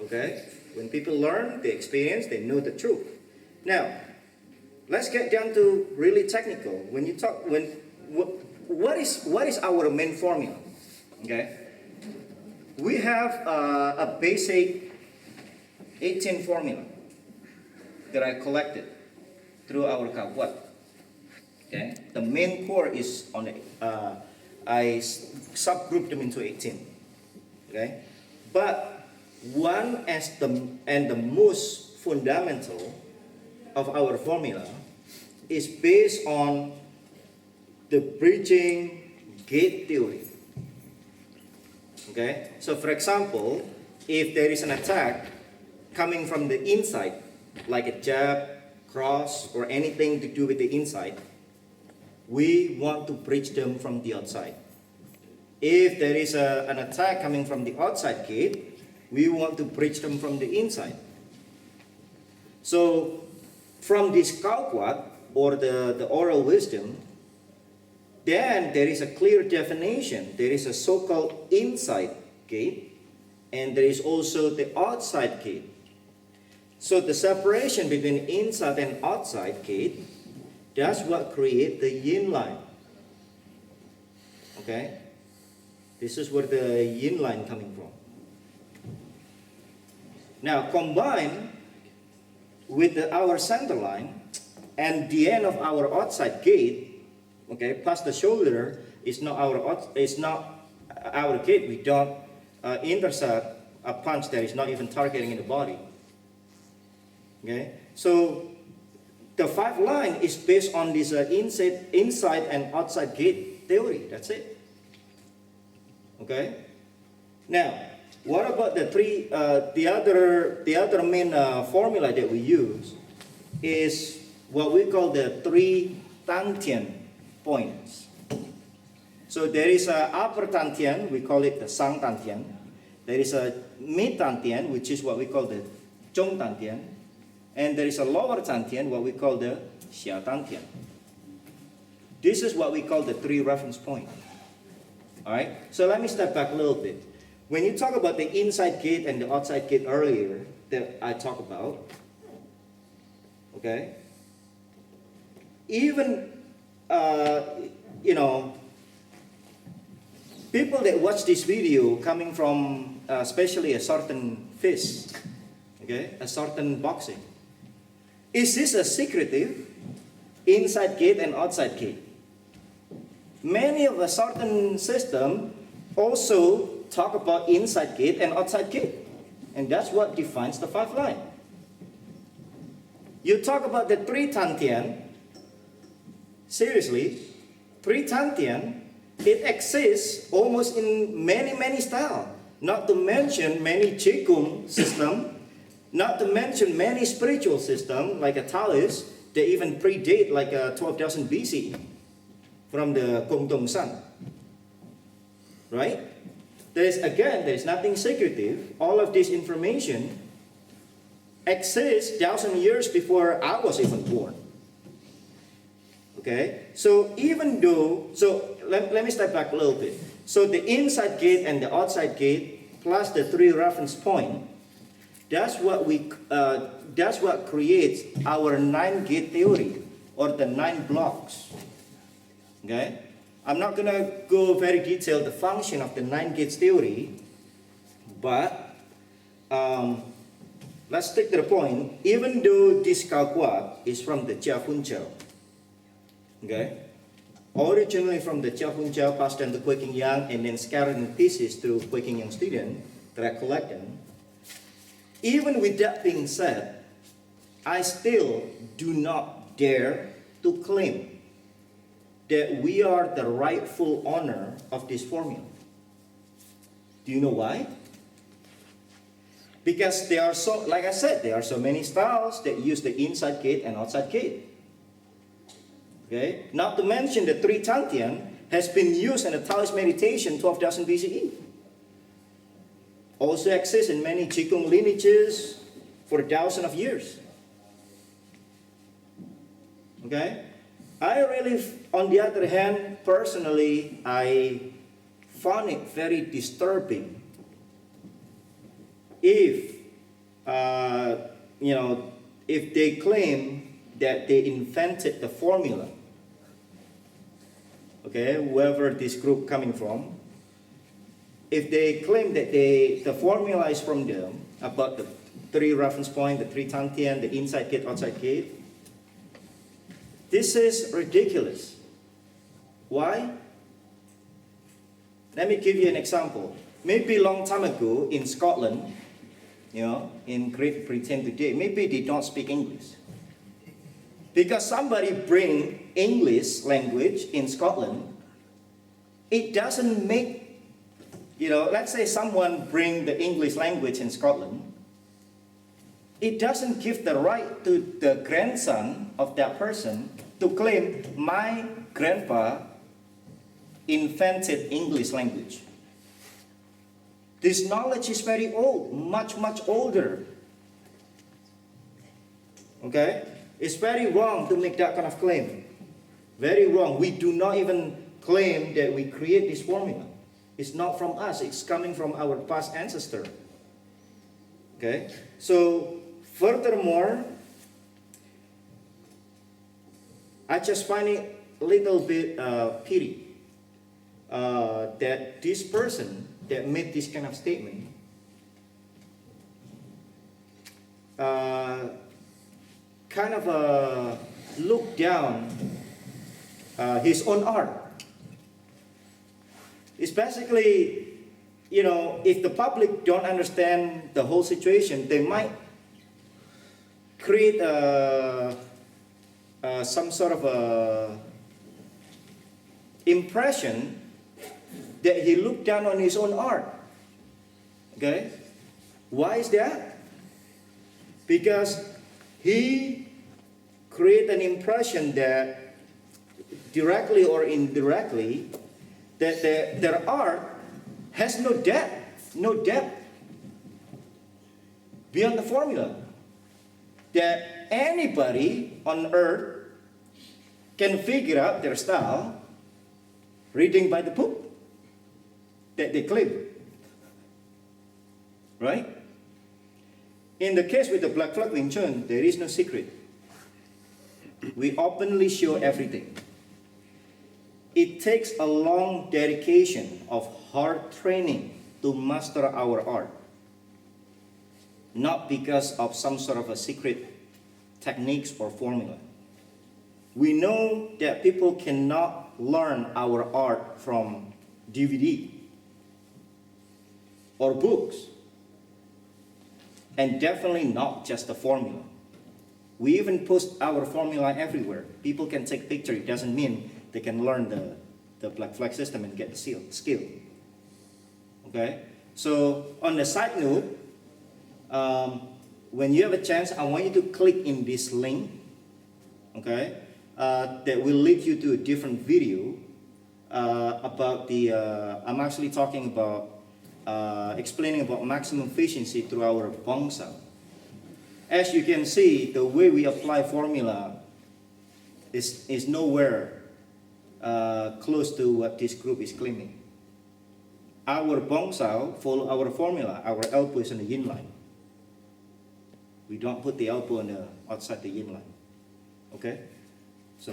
Okay? When people learn, they experience, they know the truth. Now, let's get down to really technical. When you talk, what is our main formula? Okay, we have a basic 18 formula that I collected through our Kakwat. Okay, the main core is on I subgrouped them into 18. Okay, but one and the most fundamental of our formula is based on the bridging gate theory. Okay, so for example, if there is an attack coming from the inside, like a jab, cross, or anything to do with the inside, we want to bridge them from the outside. If there is an attack coming from the outside gate, we want to bridge them from the inside. So from this Kakwat, or the oral wisdom, then there is a clear definition. There is a so-called inside gate, and there is also the outside gate. So the separation between inside and outside gate, that's what creates the yin line. Okay? This is where the yin line coming from. Now combined with our center line and the end of our outside gate, okay, plus the shoulder is not our gate. We don't intercept a punch that is not even targeting in the body. Okay, so the 5 line is based on this inside and outside gate theory. That's it. Okay. Now, what about the other main formula that we use is what we call the 3 Tantian points. So there is a upper Tantian, we call it the Sang Tantian. There is a mid Tantian, which is what we call the Zhong Tantian. And there is a lower Tantian, what we call the Xia Tantian. This is what we call the 3 reference points. Alright, so let me step back a little bit. When you talk about the inside gate and the outside gate earlier that I talked about, okay, even, people that watch this video coming from especially a certain fist, okay, a certain boxing, is this a secretive inside gate and outside gate? Many of a certain system also talk about inside gate and outside gate, and that's what defines the 5 line. You talk about the 3 Tantian, seriously, 3 Tantian, it exists almost in many styles, not to mention many Qigong system, not to mention many spiritual system like a Taoist that even predate like 12,000 BC from the Gongdong Sun, right? There's nothing secretive. All of this information exists 1,000 years before I was even born. Okay, so let me step back a little bit. So the inside gate and the outside gate plus the 3 reference point, that's what creates our 9 gate theory, or the 9 blocks. Okay, I'm not gonna go very detailed the function of the 9 gates theory, but let's stick to the point. Even though this Kakwat is from the Jia Hun Chao, okay, originally from the Jia Hun Chao, passed down to Kuei Yang, and then scattered in pieces through Kuei Yang student that I collected. Even with that being said, I still do not dare to claim that we are the rightful owner of this formula. Do you know why? Because there are like I said, there are so many styles that use the inside gate and outside gate. Okay? Not to mention the 3 Tantian has been used in the Taoist meditation 12,000 BCE. Also exists in many Qigong lineages for thousands of years. Okay? I really, on the other hand, personally, I found it very disturbing if you know, if they claim that they invented the formula, okay, whoever this group coming from, if they claim that the formula is from them, about the 3 reference point, the 3 Tantian, the inside gate, outside gate, this is ridiculous. Why? Let me give you an example. Maybe a long time ago in Scotland, you know, in Great Britain today, maybe they don't speak English. Because somebody bring English language in Scotland, it doesn't make, you know, let's say someone bring the English language in Scotland, it doesn't give the right to the grandson of that person to claim, my grandpa invented English language. This knowledge is very old, much, much older. Okay? It's very wrong to make that kind of claim. Very wrong. We do not even claim that we create this formula. It's not from us. It's coming from our past ancestor. Okay? So, furthermore, I just find it a little bit pity that this person that made this kind of statement kind of look down his own art. It's basically, you know, if the public don't understand the whole situation, they might create some sort of a impression that he looked down on his own art. Okay? Why is that? Because he created an impression that directly or indirectly that their art has no depth beyond the formula. That anybody on earth can figure out their style reading by the book that they claim. Right? In the case with the Black Flag Wing Chun, there is no secret. We openly show everything. It takes a long dedication of hard training to master our art. Not because of some sort of a secret techniques or formula. We know that people cannot learn our art from DVD or books, and definitely not just the formula. We even post our formula everywhere. People can take pictures. It doesn't mean they can learn the Black Flag system and get the skill. Okay? So on the side note, when you have a chance, I want you to click in this link, okay, that will lead you to a different video about the, I'm actually talking about, explaining about maximum efficiency through our bong sao. As you can see, the way we apply formula is nowhere close to what this group is claiming. Our bong sao follow our formula. Our elbow is on the yin line. We don't put the elbow on the outside the yin line. Okay? So